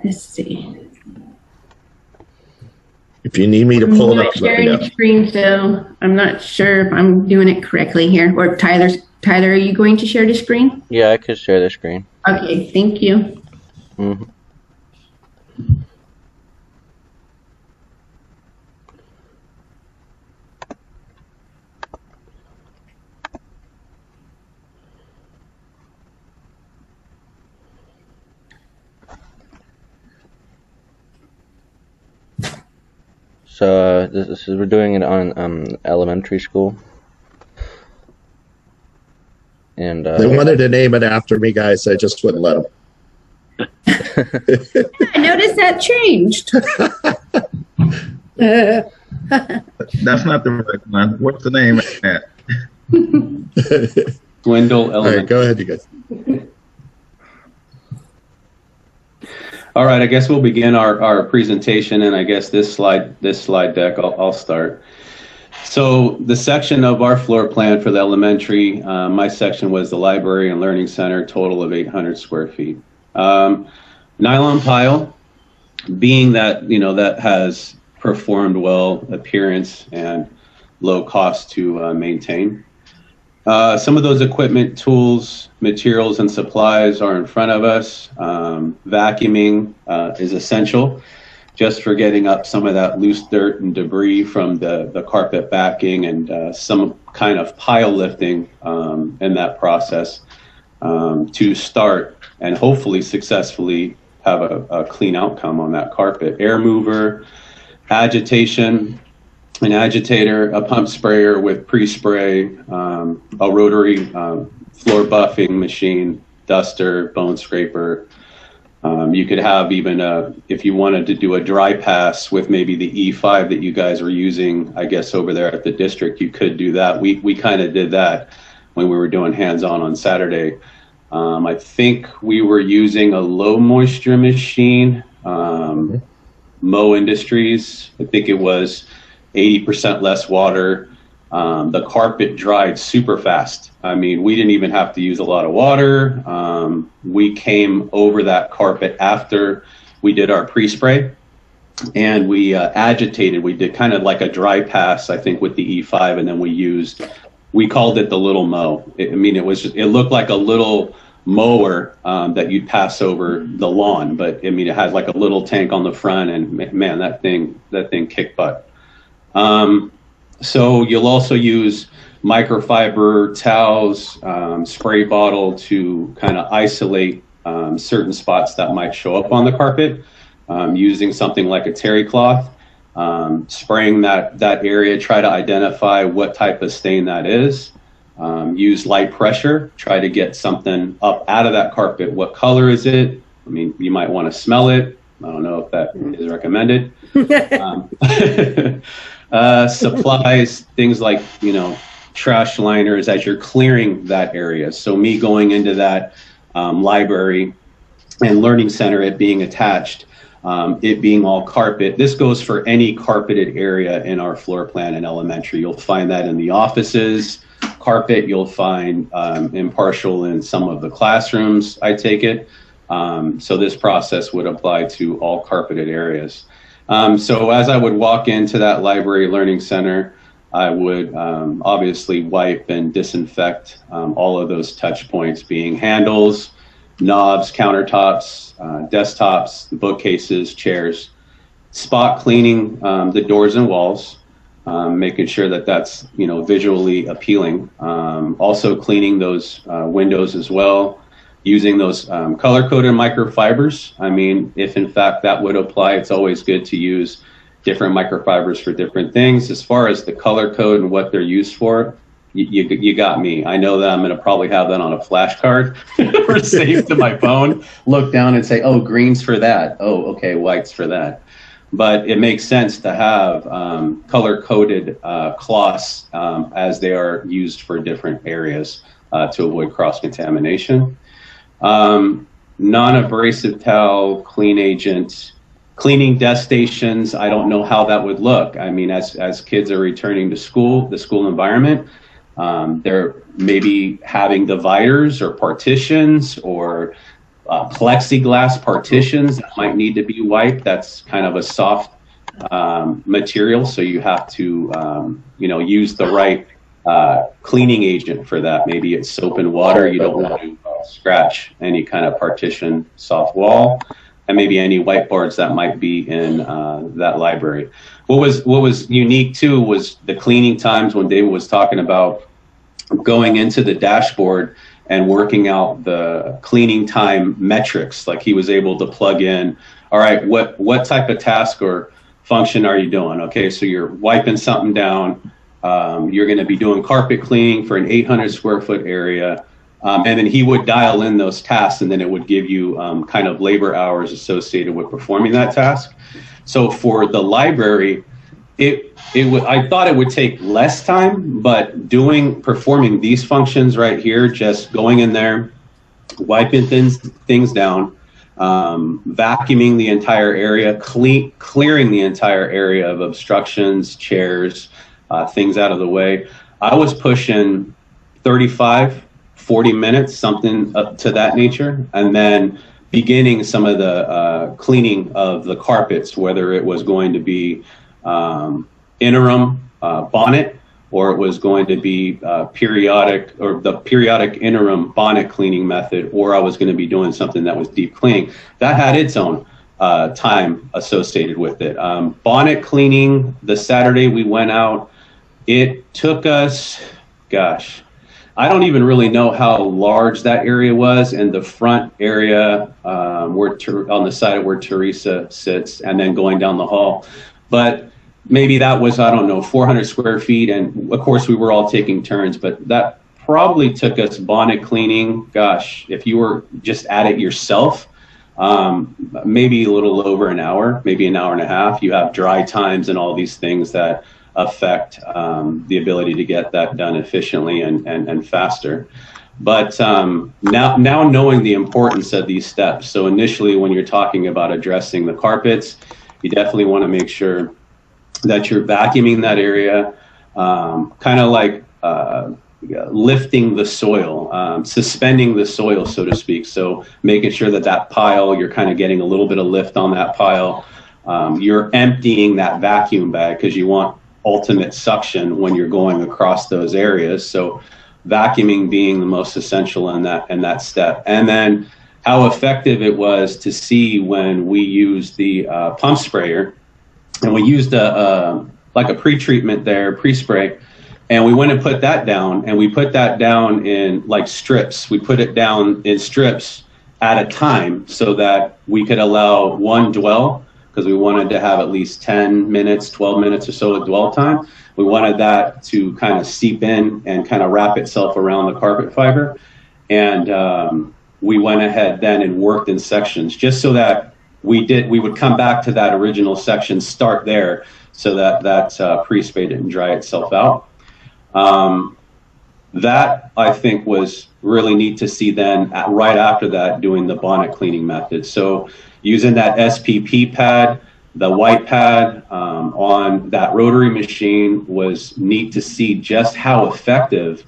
Let's see. If you need me to pull it up, let me Sharing know. the screen, so I'm not sure if I'm doing it correctly here. Or Tyler, are you going to share the screen? Yeah, I could share the screen. Okay, thank you. Mm-hmm. So this is, we're doing it on elementary school. And They wanted to name it after me, guys. I just wouldn't let them. I noticed that changed. That's not the right one. What's the name of that? Swindle All right, go ahead, you guys. All right, I guess we'll begin our presentation, and I guess this slide deck, I'll start. So the section of our floor plan for the elementary, my section was the library and learning center, total of 800 square feet. Nylon pile, being that, that has performed well, appearance and low cost to maintain. Some of those equipment, tools, materials, and supplies are in front of us. Vacuuming is essential just for getting up some of that loose dirt and debris from the carpet backing and some kind of pile lifting in that process to start and hopefully successfully have a clean outcome on that carpet. Air mover, agitation, an agitator, a pump sprayer with pre-spray, a rotary floor buffing machine, duster, bone scraper. You could have even if you wanted to do a dry pass with maybe the E5 that you guys were using, I guess over there at the district, you could do that. We kind of did that when we were doing hands-on Saturday. I think we were using a low moisture machine, Mo Industries. I think it was 80% less water. The carpet dried super fast. I mean, we didn't even have to use a lot of water. We came over that carpet after we did our pre-spray and we agitated. We did kind of like a dry pass, I think, with the E5, and then we called it the little mow. It looked like a little mower that you'd pass over the lawn, but I mean, it had like a little tank on the front, and man, that thing kicked butt. So you'll also use microfiber towels, spray bottle to kind of isolate certain spots that might show up on the carpet, using something like a terry cloth, spraying that area, try to identify what type of stain that is. Use light pressure, try to get something up out of that carpet. What color is it? I mean, you might want to smell it. I don't know if that is recommended. Supplies, things like, trash liners as you're clearing that area. So me going into that library and learning center, it being attached, it being all carpet. This goes for any carpeted area in our floor plan in elementary. You'll find that in the offices. Carpet, you'll find impartial in some of the classrooms, I take it. So this process would apply to all carpeted areas. So as I would walk into that library learning center, I would obviously wipe and disinfect all of those touch points, being handles, knobs, countertops, desktops, bookcases, chairs, spot cleaning the doors and walls, making sure that that's visually appealing. Also cleaning those windows as well, using those color-coded microfibers. I mean, if in fact that would apply, it's always good to use different microfibers for different things. As far as the color code and what they're used for, you got me. I know that I'm going to probably have that on a flashcard or saved to my phone. Look down and say, oh, green's for that. Oh, okay, white's for that. But it makes sense to have color-coded cloths as they are used for different areas to avoid cross-contamination. Non-abrasive towel, clean agent, cleaning desk stations. I don't know how that would look. I mean, as kids are returning to school, the school environment, they're maybe having dividers or partitions or plexiglass partitions that might need to be wiped. That's kind of a soft material, so you have to use the right cleaning agent for that. Maybe it's soap and water. You don't want to scratch any kind of partition soft wall, and maybe any whiteboards that might be in that library. What was unique too was the cleaning times when David was talking about going into the dashboard and working out the cleaning time metrics. Like he was able to plug in, all right, what type of task or function are you doing? Okay, so you're wiping something down. You're going to be doing carpet cleaning for an 800 square foot area. And then he would dial in those tasks, and then it would give you kind of labor hours associated with performing that task. So for the library, I thought it would take less time, but performing these functions right here, just going in there, wiping things down, vacuuming the entire area, clearing the entire area of obstructions, chairs, things out of the way. I was pushing 40 minutes, something up to that nature, and then beginning some of the cleaning of the carpets, whether it was going to be interim bonnet, or it was going to be periodic, or the periodic interim bonnet cleaning method, or I was going to be doing something that was deep cleaning. That had its own time associated with it. Bonnet cleaning, the Saturday we went out, it took us, gosh, I don't even really know how large that area was. In the front area, on the side of where Teresa sits, and then going down the hall. But maybe that was, I don't know, 400 square feet. And of course, we were all taking turns, but that probably took us bonnet cleaning. Gosh, if you were just at it yourself, maybe a little over an hour, maybe an hour and a half. You have dry times and all these things that affect the ability to get that done efficiently and faster. But now knowing the importance of these steps. So initially, when you're talking about addressing the carpets, you definitely want to make sure that you're vacuuming that area, kind of like lifting the soil, suspending the soil, so to speak. So making sure that pile, you're kind of getting a little bit of lift on that pile. You're emptying that vacuum bag because you want ultimate suction when you're going across those areas. So vacuuming being the most essential in that step. And then how effective it was to see when we used the pump sprayer, and we used like a pre-treatment there, pre-spray, and we went and put that down, and we put that down in like strips. We put it down in strips at a time so that we could allow one dwell, because we wanted to have at least 10 minutes, 12 minutes or so of dwell time. We wanted that to kind of seep in and kind of wrap itself around the carpet fiber. And we went ahead then and worked in sections just so that we would come back to that original section, start there, so that pre-spray didn't dry itself out. That I think was really neat to see then right after that doing the bonnet cleaning method. So using that SPP pad, the white pad on that rotary machine was neat to see just how effective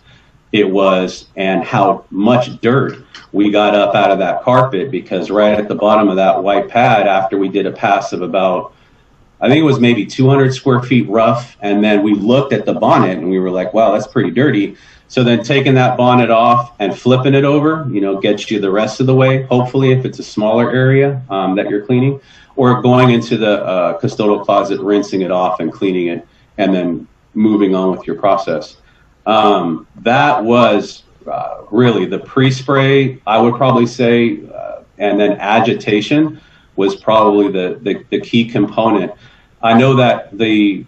it was and how much dirt we got up out of that carpet, because right at the bottom of that white pad, after we did a pass of about, I think it was maybe 200 square feet rough, and then we looked at the bonnet and we were like, wow, that's pretty dirty. So then taking that bonnet off and flipping it over, gets you the rest of the way, hopefully, if it's a smaller area that you're cleaning, or going into the custodial closet, rinsing it off and cleaning it, and then moving on with your process. That was really the pre-spray, I would probably say, and then agitation was probably the key component. I know that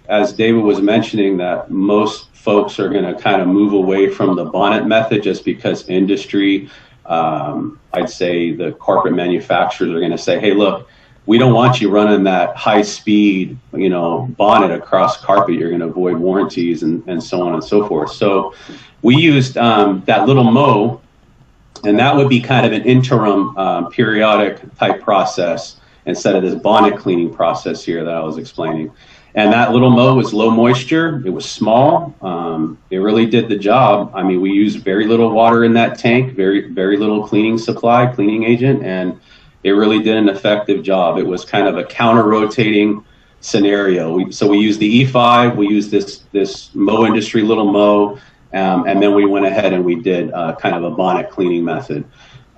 as David was mentioning, that most folks are going to kind of move away from the bonnet method just because industry, I'd say the carpet manufacturers are going to say, hey, look, we don't want you running that high speed, bonnet across carpet. You're going to avoid warranties and so on and so forth. So we used that little mow And that would be kind of an interim periodic type process instead of this bonnet cleaning process here that I was explaining. And that little mow was low moisture. It was small. It really did the job. I mean, we used very little water in that tank, very little cleaning supply, cleaning agent, and it really did an effective job. It was kind of a counter-rotating scenario. So we used the E5, we used this mow industry little mow, and then we went ahead and we did kind of a bonnet cleaning method.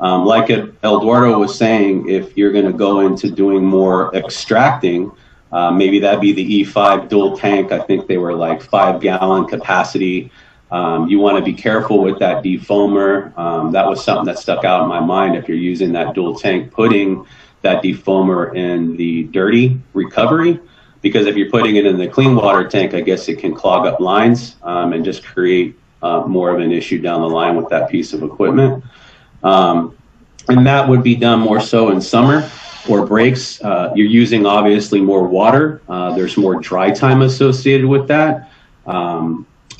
Like Eduardo was saying, if you're going to go into doing more extracting, maybe that'd be the E5 dual tank. I think they were like 5-gallon capacity. You want to be careful with that defoamer. That was something that stuck out in my mind. If you're using that dual tank, putting that defoamer in the dirty recovery, because if you're putting it in the clean water tank, I guess it can clog up lines and just create more of an issue down the line with that piece of equipment. And that would be done more so in summer or breaks. You're using obviously more water. There's more dry time associated with that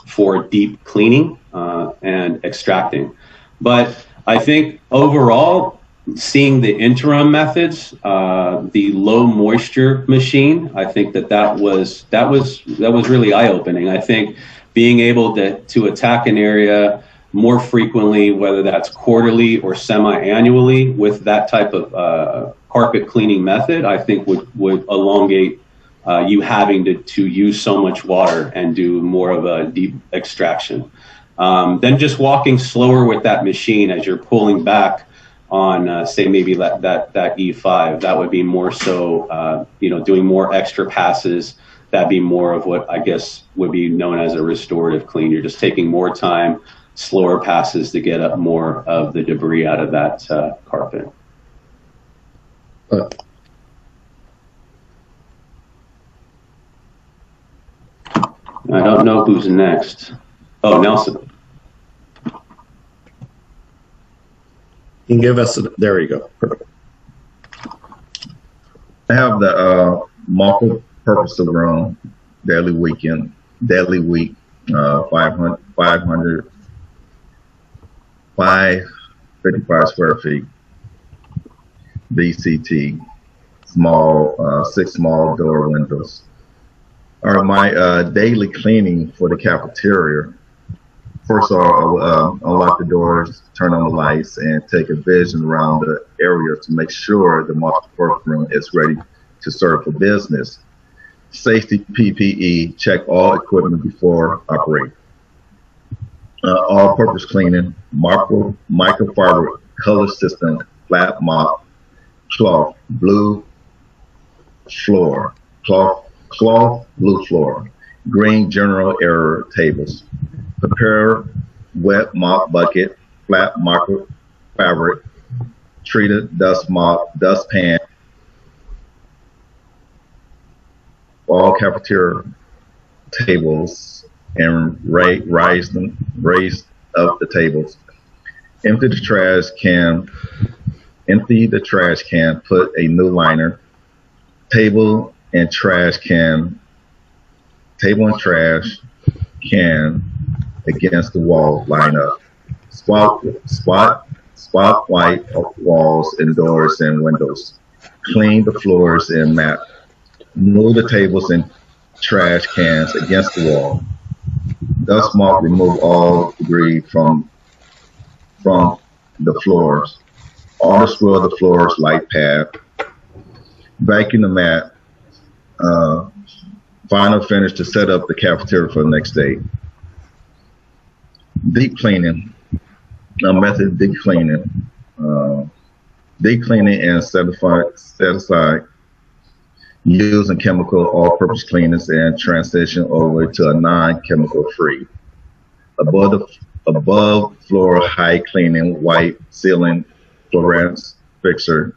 for deep cleaning and extracting. But I think overall, seeing the interim methods, the low moisture machine, I think that was really eye-opening. I think being able to attack an area more frequently, whether that's quarterly or semi-annually, with that type of carpet cleaning method, I think would elongate you having to use so much water and do more of a deep extraction. Then just walking slower with that machine as you're pulling back on, say, maybe that E5, that would be more so, doing more extra passes. That'd be more of what I guess would be known as a restorative clean. You're just taking more time, slower passes to get up more of the debris out of that carpet. I don't know who's next. Oh, Nelson. You can give us there you go. Perfect. I have the multi-purpose room, daily week, 555 square feet, VCT, small, 6 small door windows. Are my daily cleaning for the cafeteria. First of all, I'll unlock the doors, turn on the lights, and take a vision around the area to make sure the multi-purpose room is ready to serve for business. Safety PPE, check all equipment before operate. All-purpose cleaning, microfiber color system, flat mop, cloth, blue floor, cloth, blue floor, green general area tables. Prepare wet mop bucket, flat microfabric, treated dust mop, dustpan. All cafeteria tables and raise up the tables. Empty the trash can, put a new liner. Table and trash can against the wall, line up. Spot white walls and doors and windows. Clean the floors and mat. Move the tables and trash cans against the wall. Dust mop, remove all debris from the floors. Auto swirl the floors, light pad. Vacuum the mat. Final finish to set up the cafeteria for the next day. Deep cleaning, method deep cleaning. Deep cleaning and set aside using chemical all-purpose cleaners and transition over to a non-chemical free. Above floor high cleaning, white ceiling, fluorescence fixture,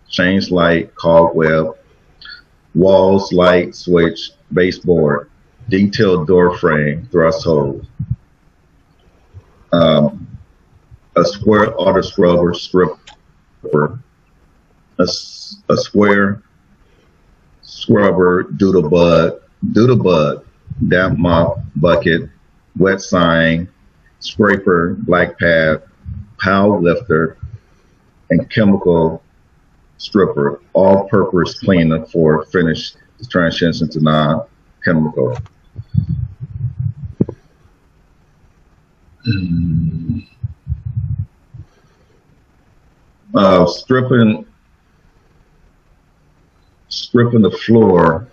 change light, cobweb, walls, light switch, baseboard, detailed door frame, thrust hole. A square auto scrubber, a square scrubber, doodle bug, damp mop bucket, wet sign, scraper, black pad, power lifter, and chemical stripper, all-purpose cleaner for finished transition to non-chemical. Stripping the floor,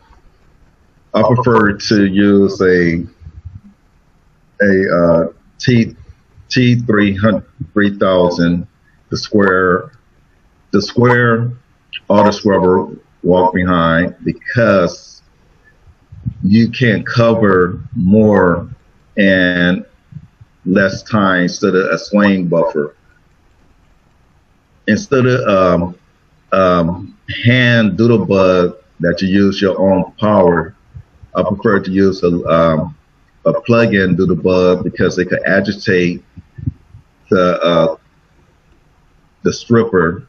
I prefer to use a T3000, the square auto scrubber walk behind, because you can cover more and less time instead of a swing buffer. Instead of hand doodle bug that you use your own power, I prefer to use a plug-in doodle bug, because it could agitate the stripper,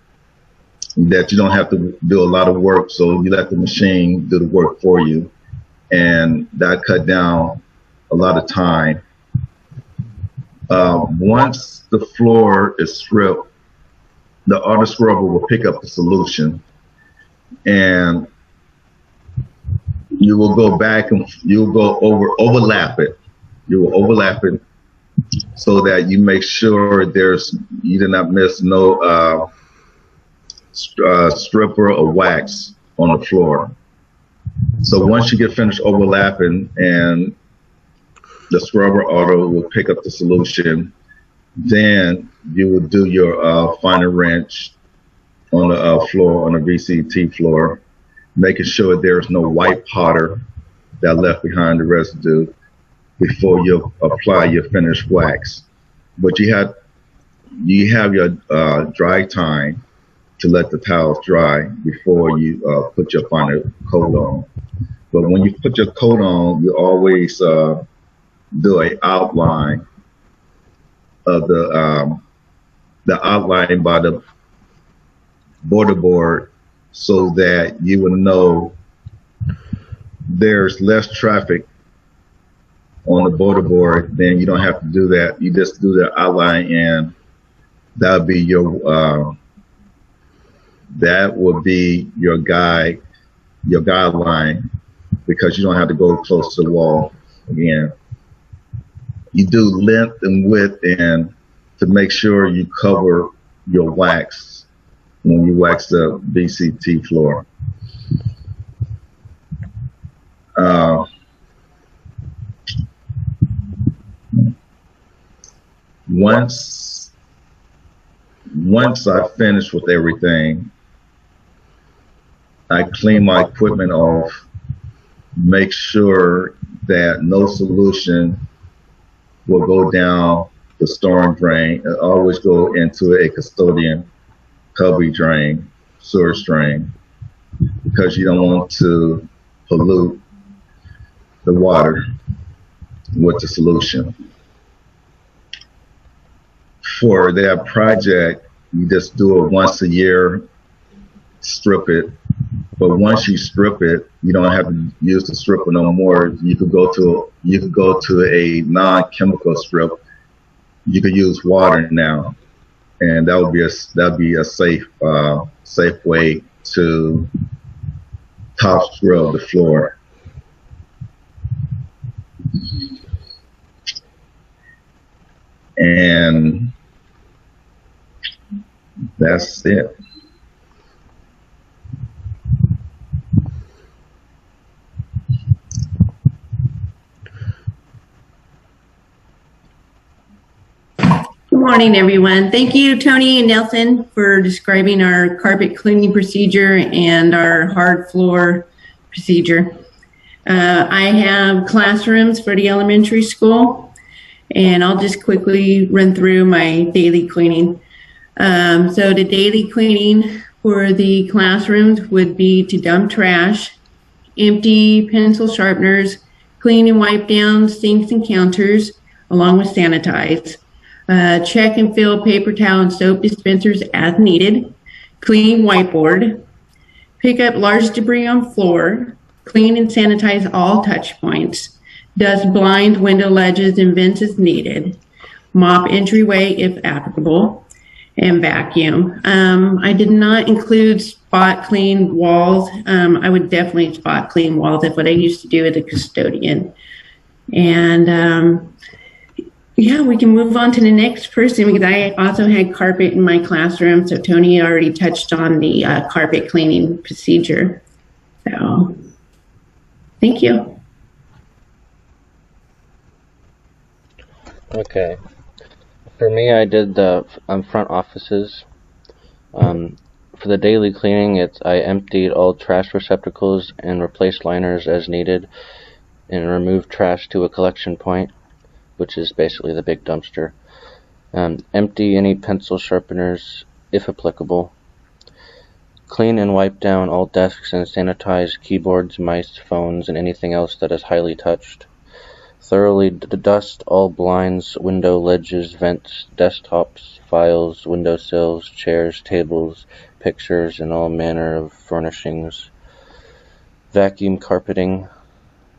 that you don't have to do a lot of work, so you let the machine do the work for you, and that cut down a lot of time. Once the floor is stripped, the auto scrubber will pick up the solution, and you will go back and you'll go overlap it. You will overlap it so that you make sure you did not miss no stripper or wax on the floor. So once you get finished overlapping, and the scrubber auto will pick up the solution, then you will do your final wrench on the floor, on the VCT floor, making sure there's no white powder that left behind the residue before you apply your finished wax. But you have your dry time to let the towels dry before you put your final coat on. But when you put your coat on, you always do an outline of the outline by the border board, so that you will know there's less traffic on the border board. Then you don't have to do that. You just do the outline, and that'll be your that will be your guideline, because you don't have to go close to the wall again. You do length and width, and to make sure you cover your wax when you wax the VCT floor. Once I finish with everything, I clean my equipment off, make sure that no solution will go down the storm drain, and always go into a custodian cubby drain, sewage drain, because you don't want to pollute the water with the solution. For that project, you just do it once a year, strip it. But once you strip it, you don't have to use the stripper no more. You could go to a non-chemical strip. You could use water now, and that'd be a safe way to top scrub the floor. And that's it. Good morning, everyone. Thank you, Tony and Nelson, for describing our carpet cleaning procedure and our hard floor procedure. I have classrooms for the elementary school, and I'll just quickly run through my daily cleaning. So the daily cleaning for the classrooms would be to dump trash, empty pencil sharpeners, clean and wipe down sinks and counters, along with sanitize. Check and fill paper towel and soap dispensers as needed, clean whiteboard, pick up large debris on floor, clean and sanitize all touch points, dust blinds, window ledges, and vents as needed, mop entryway if applicable, and vacuum. I did not include spot clean walls. I would definitely spot clean walls. That's what I used to do as a custodian. And yeah, we can move on to the next person because I also had carpet in my classroom. So Tony already touched on the carpet cleaning procedure. So thank you. Okay. For me, I did the front offices. For the daily cleaning, I emptied all trash receptacles and replaced liners as needed and removed trash to a collection point, which is basically the big dumpster. Empty any pencil sharpeners, if applicable. Clean and wipe down all desks and sanitize keyboards, mice, phones, and anything else that is highly touched. Thoroughly dust all blinds, window ledges, vents, desktops, files, windowsills, chairs, tables, pictures, and all manner of furnishings. Vacuum carpeting,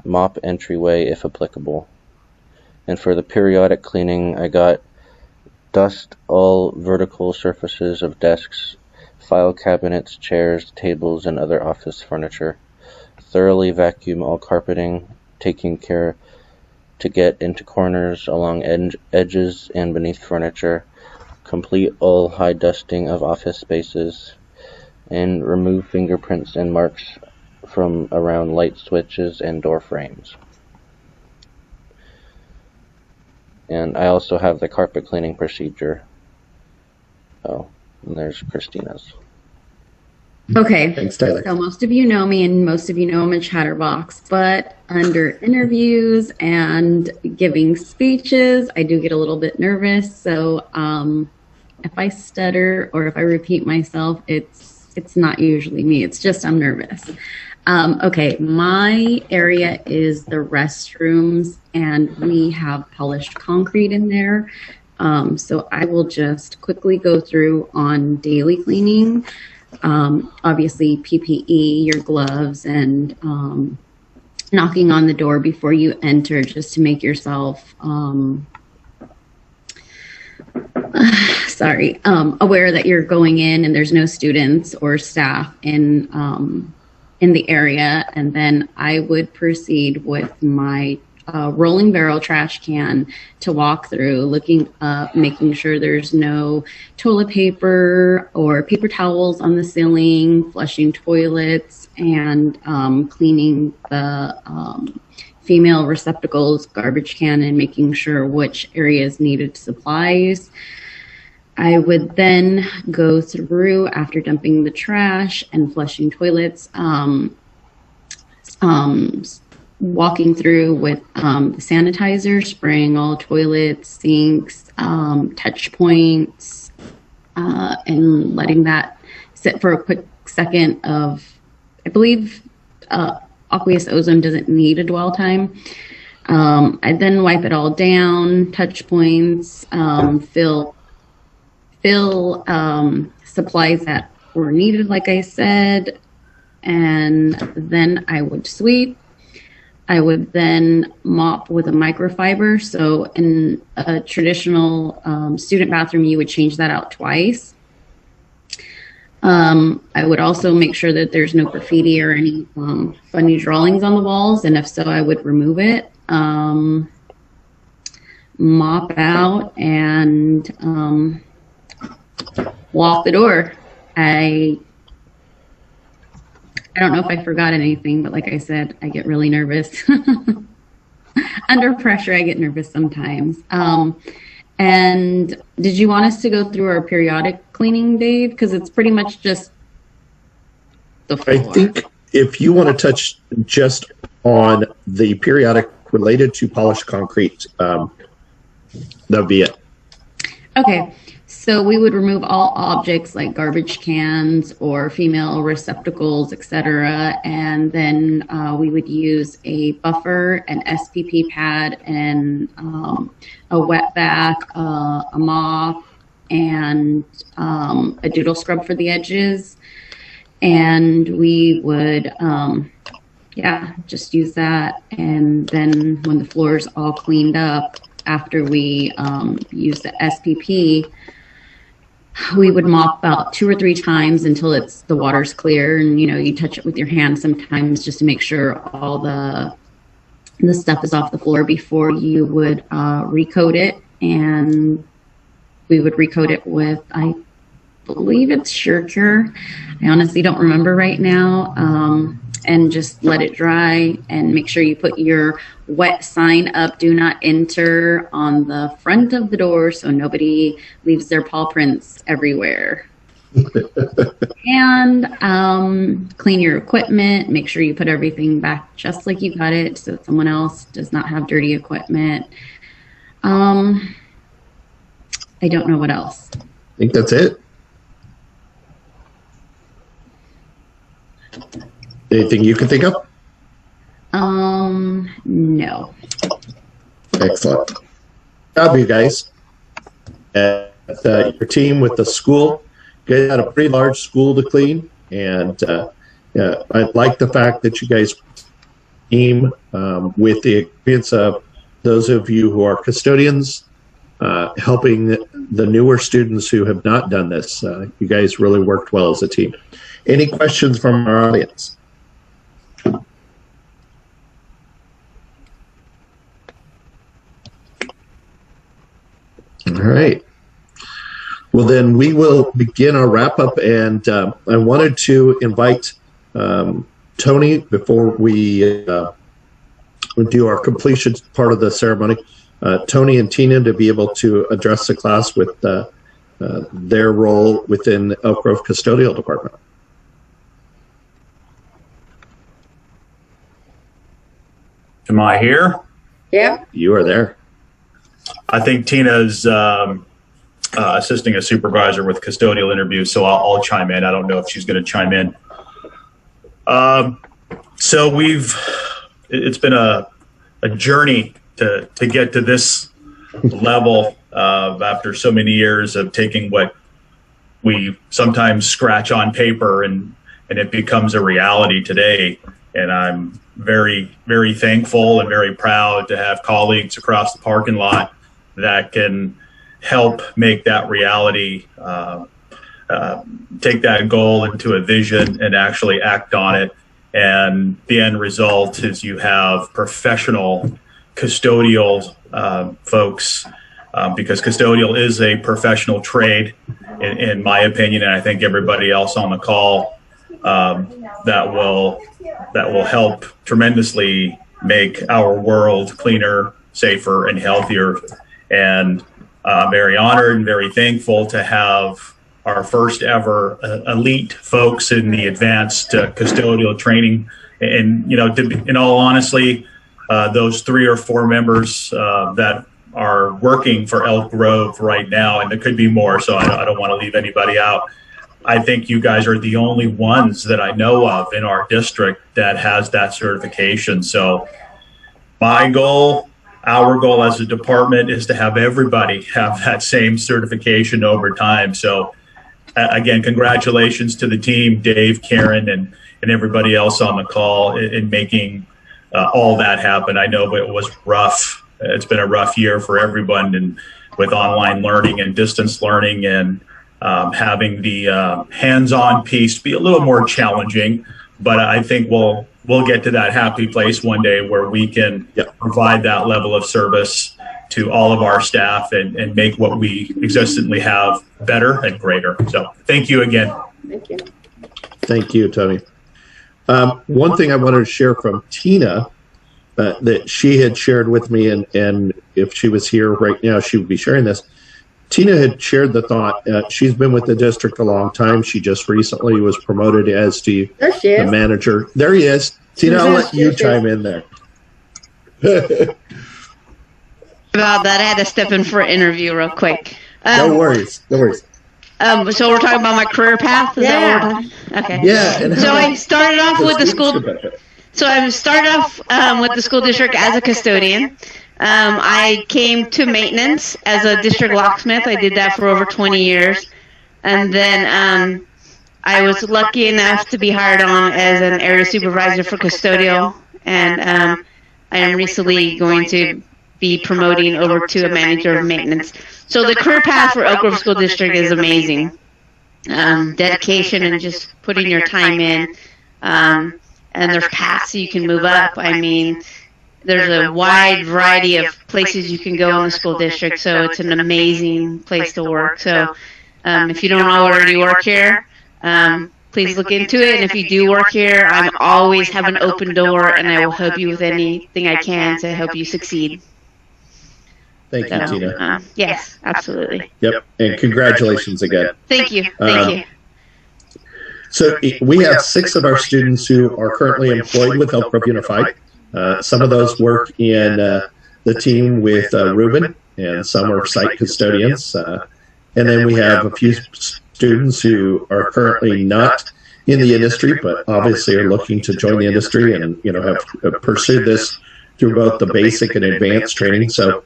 mop entryway if applicable. And for the periodic cleaning, I got dust all vertical surfaces of desks, file cabinets, chairs, tables, and other office furniture. Thoroughly vacuum all carpeting, taking care to get into corners, along edges, and beneath furniture. Complete all high dusting of office spaces, and remove fingerprints and marks from around light switches and door frames. And I also have the carpet cleaning procedure. Oh, and there's Christina's. Okay. Thanks, Tyler. So most of you know me and most of you know I'm a chatterbox, but under interviews and giving speeches, I do get a little bit nervous. So if I stutter or if I repeat myself, it's not usually me. It's just I'm nervous. Okay, my area is the restrooms, and we have polished concrete in there. So I will just quickly go through on daily cleaning. Obviously PPE, your gloves, and knocking on the door before you enter just to make yourself aware that you're going in and there's no students or staff in the area. And then I would proceed with my rolling barrel trash can to walk through, looking up, making sure there's no toilet paper or paper towels on the ceiling, flushing toilets, and cleaning the female receptacles, garbage can, and making sure which areas needed supplies. I would then go through, after dumping the trash and flushing toilets, walking through with the sanitizer, spraying all toilets, sinks, touch points, and letting that sit for a quick second of, I believe, aqueous ozone doesn't need a dwell time. I then wipe it all down, touch points, fill supplies that were needed, like I said, and then I would sweep. I would then mop with a microfiber. So in a traditional student bathroom, you would change that out twice. I would also make sure that there's no graffiti or any funny drawings on the walls, and if so, I would remove it. Mop out and walk the door. I don't know if I forgot anything, but like I said, I get really nervous. Under pressure, I get nervous sometimes. And did you want us to go through our periodic cleaning, Dave? Because it's pretty much just the floor. I think if you want to touch just on the periodic related to polished concrete, that would be it. Okay. So we would remove all objects like garbage cans or female receptacles, etc. And then we would use a buffer, an SPP pad, and a wet vac, a mop, and a doodle scrub for the edges. And we would, just use that. And then when the floor is all cleaned up, after we use the SPP, we would mop about 2 or 3 times until the water's clear, and you touch it with your hand sometimes just to make sure all the stuff is off the floor before you would recoat it. And we would recoat it with, I believe it's SureCure. I honestly don't remember right now. And just let it dry, and make sure you put your wet sign up, do not enter, on the front of the door so nobody leaves their paw prints everywhere. And clean your equipment, make sure you put everything back just like you got it so that someone else does not have dirty equipment. I don't know what else. I think that's it. Anything you can think of? No. Excellent. Good job, you guys. Your team with the school, you guys had a pretty large school to clean, and I like the fact that you guys team with the experience of those of you who are custodians, helping the newer students who have not done this. You guys really worked well as a team. Any questions from our audience? All right. Well, then we will begin our wrap up, and I wanted to invite Tony, before we do our completion part of the ceremony, Tony and Tina to be able to address the class with their role within Elk Grove Custodial Department. Am I here? Yeah. You are there. I think Tina's assisting a supervisor with custodial interviews, so I'll chime in. I don't know if she's going to chime in. So it's been a journey to get to this level after so many years of taking what we sometimes scratch on paper and it becomes a reality today. And I'm very, very thankful and very proud to have colleagues across the parking lot that can help make that reality, take that goal into a vision and actually act on it. And the end result is you have professional custodial folks, because custodial is a professional trade, in my opinion, and I think everybody else on the call, that will help tremendously make our world cleaner, safer, and healthier. And I'm very honored and very thankful to have our first ever elite folks in the advanced custodial training. And, in all honesty, those 3 or 4 members that are working for Elk Grove right now, and there could be more, so I don't want to leave anybody out. I think you guys are the only ones that I know of in our district that has that certification. So my goal, our goal as a department, is to have everybody have that same certification over time. So again, congratulations to the team, Dave, Karen, and everybody else on the call in making all that happen. I know it was rough. It's been a rough year for everyone, and with online learning and distance learning, and having the hands-on piece be a little more challenging. But I think we'll get to that happy place one day where we can provide that level of service to all of our staff and make what we existently have better and greater. So thank you again. Thank you. Thank you, Tony. One thing I wanted to share from Tina that she had shared with me, and if she was here right now, she would be sharing this. Tina had shared the thought, she's been with the district a long time. She just recently was promoted as the manager. There he is. Tina, I'll let you chime in there. About that, I had to step in for an interview real quick. No worries. No worries. So we're talking about my career path? Is that what we're talking? Okay. Yeah. And so I started off with the school. So I started off with the school district as a custodian. I came to maintenance as a district locksmith. I did that for over 20 years. And then I was lucky enough to be hired on as an area supervisor for custodial. And I am recently going to be promoting over to a manager of maintenance. So the career path for Elk Grove School District is amazing. Dedication and just putting your time in. And there's paths you can move up. I mean, there's a wide variety of places you can go in the school district, so it's an amazing place to work. So if you don't already work here, please look into it. And if you do work here, I'm always have an open door, and I will help you with anything I can to help you succeed. Thank you, Tina. Yes, absolutely. Yep, and congratulations again. Thank you. Thank you. So we have 6 of our students who are currently employed with Elk Grove Unified. Some of those work in the team with Ruben, and some are site custodians. And then we have a few students who are currently not in the industry, but obviously are looking to join the industry and have pursued this through both the basic and advanced training. So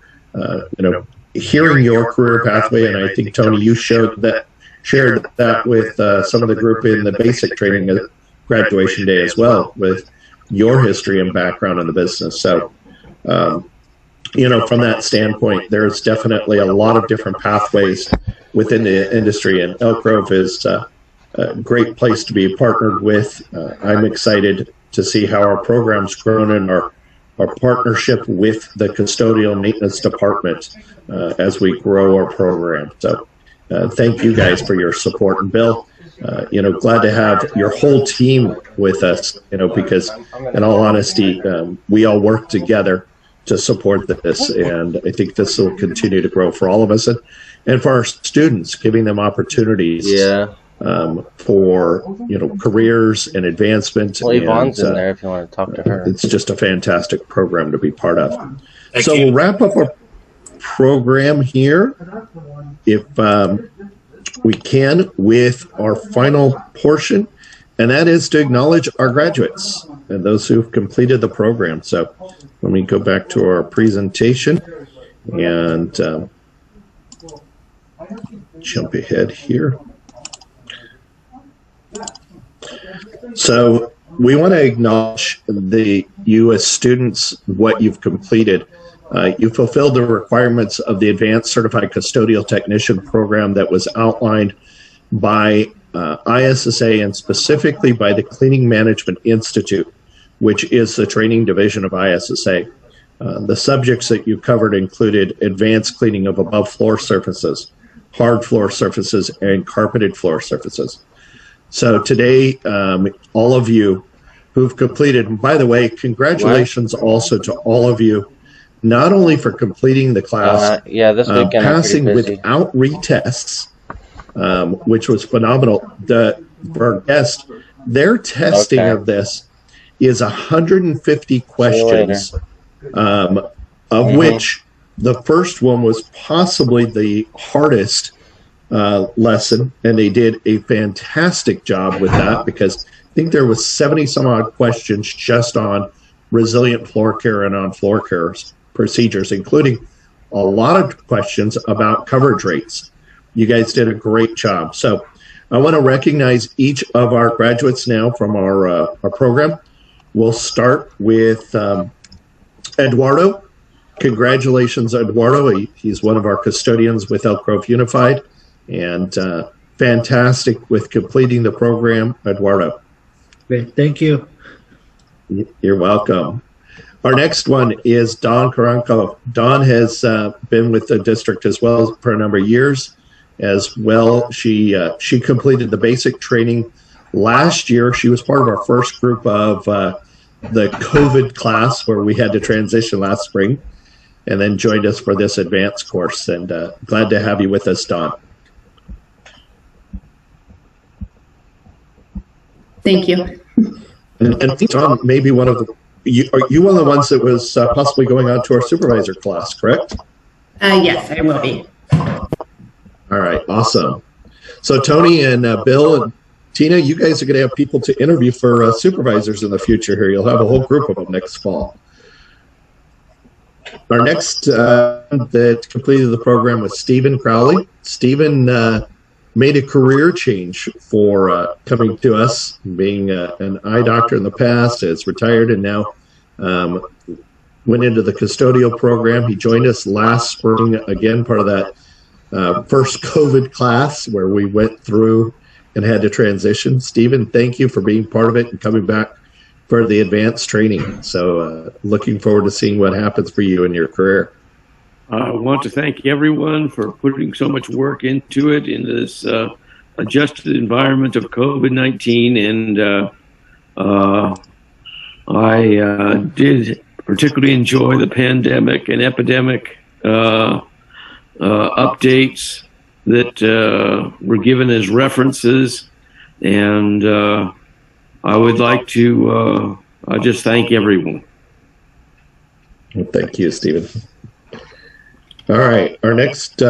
hearing your career pathway, and I think Tony, you shared that with some of the group in the basic training at graduation day as well, with your history and background in the business. So, from that standpoint, there's definitely a lot of different pathways within the industry, and Elk Grove is a great place to be partnered with. I'm excited to see how our program's grown and our partnership with the custodial maintenance department as we grow our program. So thank you guys for your support. And Bill, glad to have your whole team with us, because in all honesty, we all work together to support this. And I think this will continue to grow for all of us and for our students, giving them opportunities for, careers and advancement. Well, Yvonne's in there if you want to talk to her. It's just a fantastic program to be part of. We'll wrap up our program here, if we can, with our final portion, and that is to acknowledge our graduates and those who've completed the program. So let me go back to our presentation and jump ahead here. So we want to acknowledge you as students, what you've completed. You fulfilled the requirements of the Advanced Certified Custodial Technician program that was outlined by ISSA and specifically by the Cleaning Management Institute, which is the training division of ISSA. The subjects that you covered included advanced cleaning of above floor surfaces, hard floor surfaces, and carpeted floor surfaces. So today, all of you who've completed, and by the way, congratulations also to all of you, not only for completing the class, this weekend passing without retests, which was phenomenal. For our guest, their testing of this is 150 questions, of which the first one was possibly the hardest lesson, and they did a fantastic job with that, because I think there was 70 some odd questions just on resilient floor care and on floor care procedures, including a lot of questions about coverage rates. You guys did a great job. So I want to recognize each of our graduates now from our program. We'll start with Eduardo. Congratulations, Eduardo. He's one of our custodians with Elk Grove Unified, and fantastic with completing the program, Eduardo. Great, thank you. You're welcome. Our next one is Dawn Corranco. Dawn has been with the district as well for a number of years. As well, she completed the basic training last year. She was part of our first group of the COVID class where we had to transition last spring, and then joined us for this advanced course. And glad to have you with us, Dawn. Thank you. And Dawn, maybe one of the are you one of the ones that was possibly going on to our supervisor class, correct? Yes, I will be. All right, awesome. So Tony and Bill and Tina, you guys are going to have people to interview for supervisors in the future here. You'll have a whole group of them next fall. Our next that completed the program was Stephen Crowley. Stephen made a career change for coming to us, being an eye doctor in the past, has retired, and now went into the custodial program. He joined us last spring, again, part of that first COVID class where we went through and had to transition. Stephen, thank you for being part of it and coming back for the advanced training. So looking forward to seeing what happens for you in your career. I want to thank everyone for putting so much work into it in this adjusted environment of COVID-19. And I did particularly enjoy the pandemic and epidemic updates that were given as references. And I would like to just thank everyone. Well, thank you, Stephen. All right, our next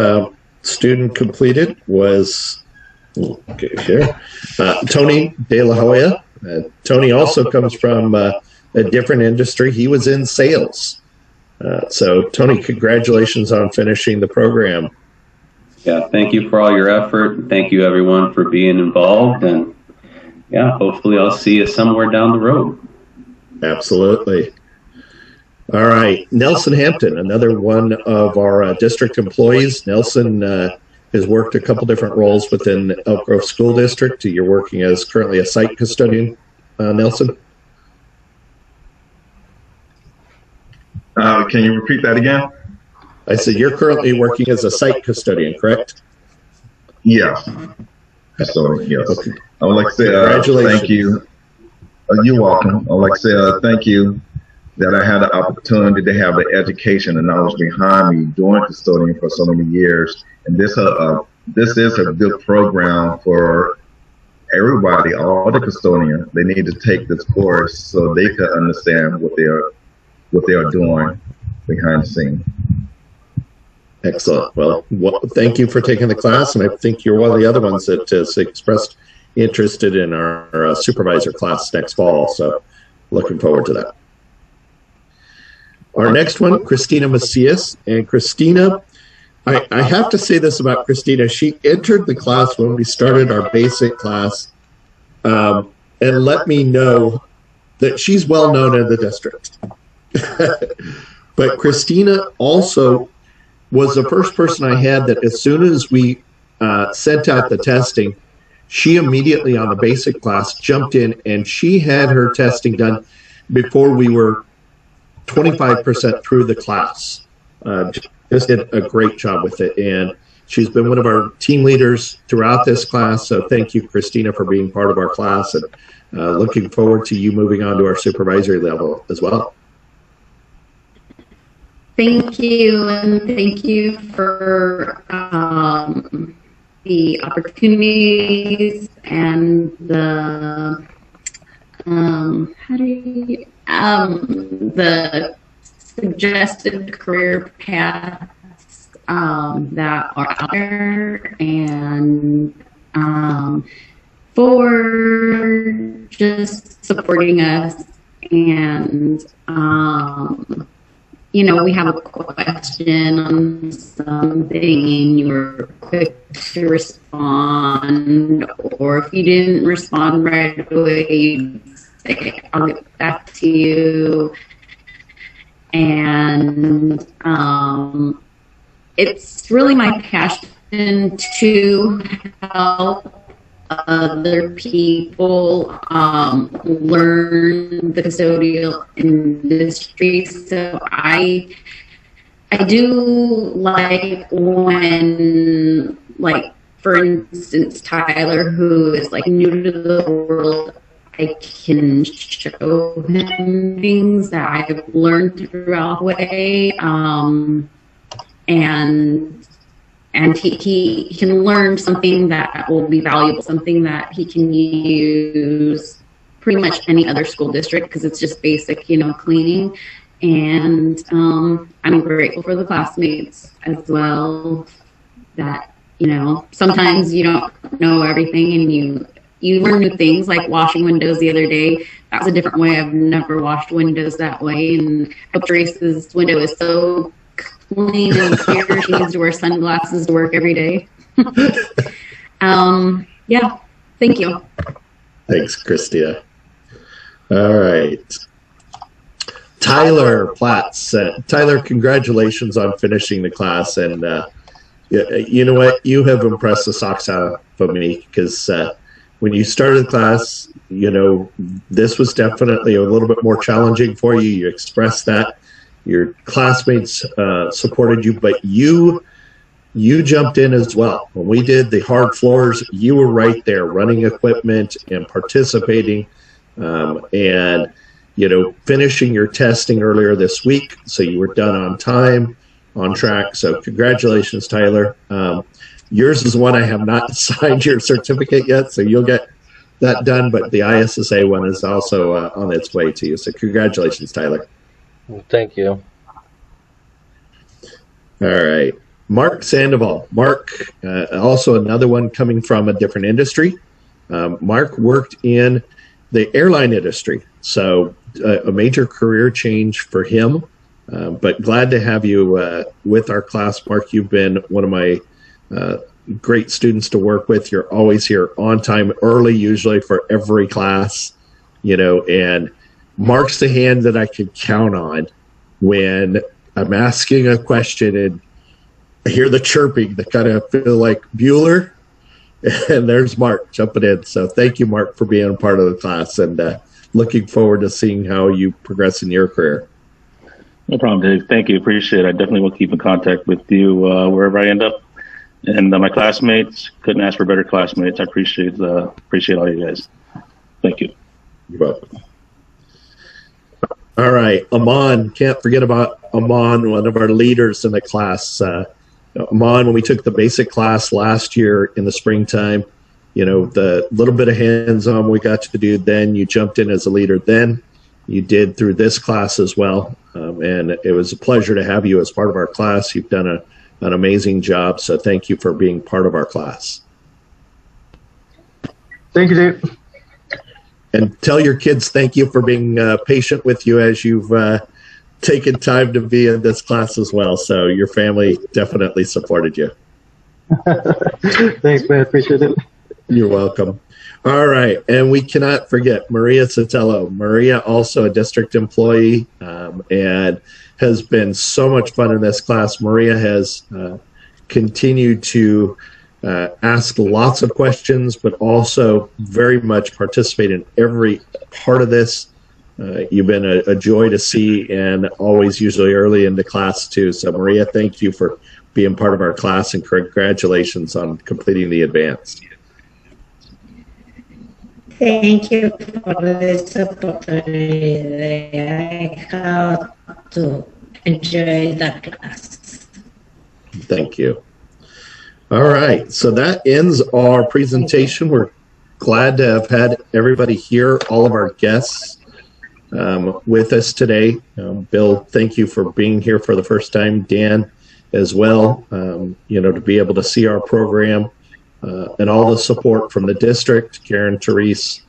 student completed was Tony De La Hoya. Tony also comes from a different industry. He was in sales. So, Tony, congratulations on finishing the program. Yeah, thank you for all your effort. Thank you, everyone, for being involved. And yeah, hopefully I'll see you somewhere down the road. Absolutely. All right, Nelson Hampton, another one of our district employees. Nelson has worked a couple different roles within Elk Grove School District. You're working as currently a site custodian, Nelson. Can you repeat that again? I said you're currently working as a site custodian, correct? Yes. So, yes. Okay. I would like to say thank you. You're welcome. I would like to say thank you that I had the opportunity to have the education and knowledge behind me doing custodian for so many years. And this is a good program for everybody, all the custodians. They need to take this course so they can understand what they are doing behind the scene. Excellent. Well, thank you for taking the class, and I think you're one of the other ones that has expressed interest in our supervisor class next fall. So, looking forward to that. Our next one, Christina Macias. And Christina, I have to say this about Christina. She entered the class when we started our basic class and let me know that she's well known in the district. But Christina also was the first person I had that as soon as we sent out the testing, she immediately on the basic class jumped in and she had her testing done before we were 25% through the class. Just did a great job with it. And she's been one of our team leaders throughout this class. So thank you, Christina, for being part of our class, and looking forward to you moving on to our supervisory level as well. Thank you, and thank you for the opportunities and the the suggested career paths that are out there, and for just supporting us. And you know, we have a question on something and you were quick to respond, or if you didn't respond right away, you'd say, I'll get back to you. And it's really my passion to help other people learn the custodial industry. So I do like when, like, for instance, Tyler, who is like new to the world, I can show him things that I've learned throughout the way, and he can learn something that will be valuable, something that he can use pretty much any other school district, because it's just basic, you know, cleaning. And I'm grateful for the classmates as well, that, you know, sometimes you don't know everything and you learn new things, like washing windows the other day. That was a different way. I've never washed windows that way. And Hope Teresa's window is so clean and clear. She needs to wear sunglasses to work every day. Yeah, thank you. Thanks, Christina. All right. Tyler Platts. Tyler, congratulations on finishing the class. And you know what? You have impressed the socks out of me, because when you started the class, you know, this was definitely a little bit more challenging for you. You expressed that. Your classmates supported you, but you jumped in as well. When we did the hard floors, you were right there running equipment and participating, and, you know, finishing your testing earlier this week. So you were done on time, on track. So congratulations, Tyler. Yours is one I have not signed your certificate yet, so you'll get that done, but the ISSA one is also on its way to you. So congratulations, Tyler. Thank you. All right. Mark Sandoval. Mark, also another one coming from a different industry. Mark worked in the airline industry, so a major career change for him. But glad to have you with our class, Mark. You've been one of my great students to work with. You're always here on time, early, usually for every class, you know, and Mark's the hand that I can count on when I'm asking a question and I hear the chirping that kind of feel like Bueller, and there's Mark jumping in. So thank you, Mark, for being a part of the class, and looking forward to seeing how you progress in your career. No problem, Dave. Thank you. Appreciate it. I definitely will keep in contact with you wherever I end up. And my classmates, couldn't ask for better classmates. I appreciate all you guys. Thank you. You're welcome. All right, Aman. Can't forget about Aman, one of our leaders in the class. Aman, when we took the basic class last year in the springtime, you know, the little bit of hands-on we got to do then, you jumped in as a leader then. You did through this class as well. And it was a pleasure to have you as part of our class. You've done an amazing job. So thank you for being part of our class. Thank you, Dave. And tell your kids thank you for being patient with you as you've taken time to be in this class as well. So your family definitely supported you. Thanks, man. Appreciate it. You're welcome. All right. And we cannot forget Maria Sotelo. Maria, also a district employee, and has been so much fun in this class. Maria has continued to ask lots of questions, but also very much participate in every part of this. You've been a joy to see, and always usually early into class too. So Maria, thank you for being part of our class, and congratulations on completing the advanced. Thank you for this opportunity. I have to enjoy the class. Thank you. All right, so that ends our presentation. We're glad to have had everybody here, all of our guests with us today. Bill, thank you for being here for the first time. Dan as well, you know, to be able to see our program and all the support from the district. Karen, Therese,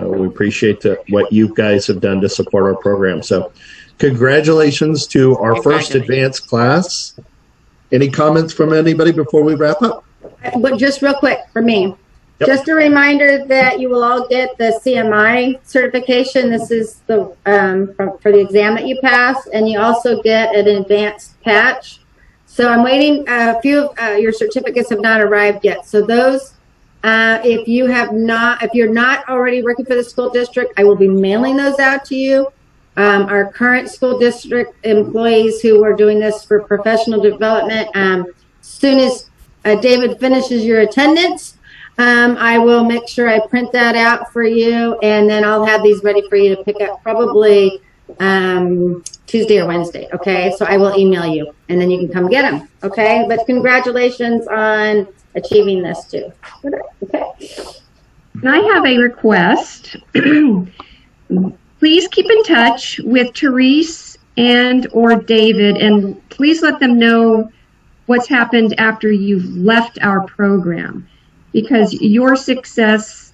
we appreciate what you guys have done to support our program. So congratulations to our first advanced class. Any comments from anybody before we wrap up? But just real quick for me, just a reminder that you will all get the Cmi certification. This is the for the exam that you pass, and you also get an advanced patch. So I'm waiting. A few of your certificates have not arrived yet. So those, if you're not already working for the school district, I will be mailing those out to you. Our current school district employees who are doing this for professional development, as soon as David finishes your attendance, I will make sure I print that out for you, and then I'll have these ready for you to pick up probably Tuesday or Wednesday. Okay, so I will email you, and then you can come get them. Okay, but congratulations on achieving this too. Okay. And I have a request. Please keep in touch with Therese and or David, and please let them know what's happened after you've left our program, because your success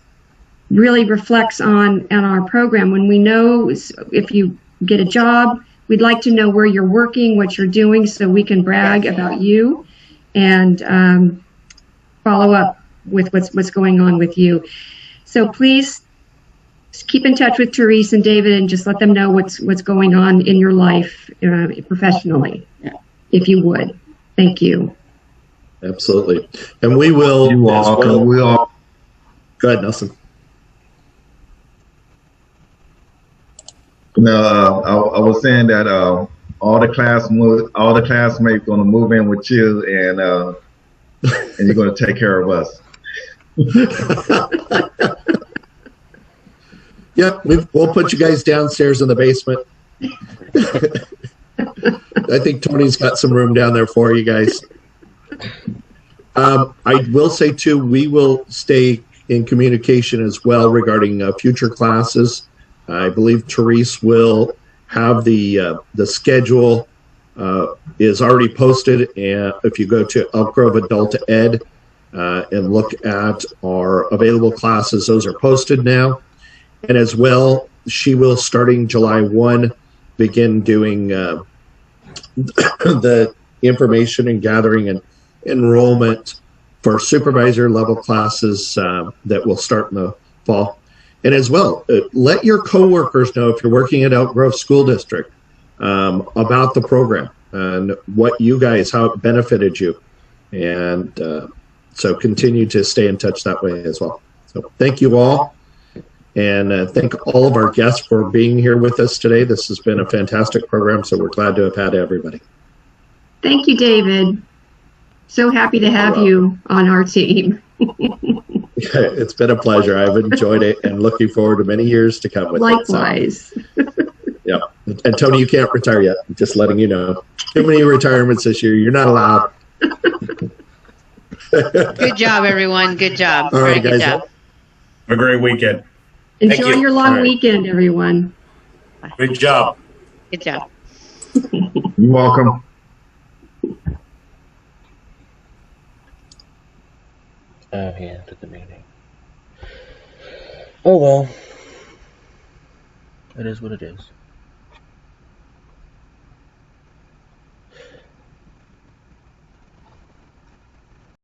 really reflects on our program. When we know if you get a job, we'd like to know where you're working, what you're doing, so we can brag about you and follow up with what's going on with you. So please just keep in touch with Therese and David and just let them know what's going on in your life professionally, if you would. Thank you. Absolutely. And we will. You're welcome. We all. Go ahead, Nelson. No, I was saying that all the classmates gonna move in with you, and you're gonna take care of us. Yep, we'll put you guys downstairs in the basement. I think Tony's got some room down there for you guys. I will say too, we will stay in communication as well regarding future classes. I believe Therese will have the schedule is already posted, and if you go to Elk Grove Adult Ed and look at our available classes, those are posted now. And as well, she will, starting July 1, begin doing the information and gathering and enrollment for supervisor level classes that will start in the fall. And as well, let your coworkers know if you're working at Elk Grove School District about the program and what you guys, how it benefited you. And so continue to stay in touch that way as well. So thank you all. And thank all of our guests for being here with us today. This has been a fantastic program, so we're glad to have had everybody. Thank you, David. So happy to have you on our team. It's been a pleasure. I've enjoyed it and looking forward to many years to come with Likewise. it. So. Yeah. And Tony, you can't retire yet. I'm just letting you know. Too many retirements this year. You're not allowed. Good job, everyone. Good job. All right, guys. Have a great weekend. Enjoy your long weekend, everyone. Good job. Good job. You're welcome. He ended the meeting. Oh well. It is what it is.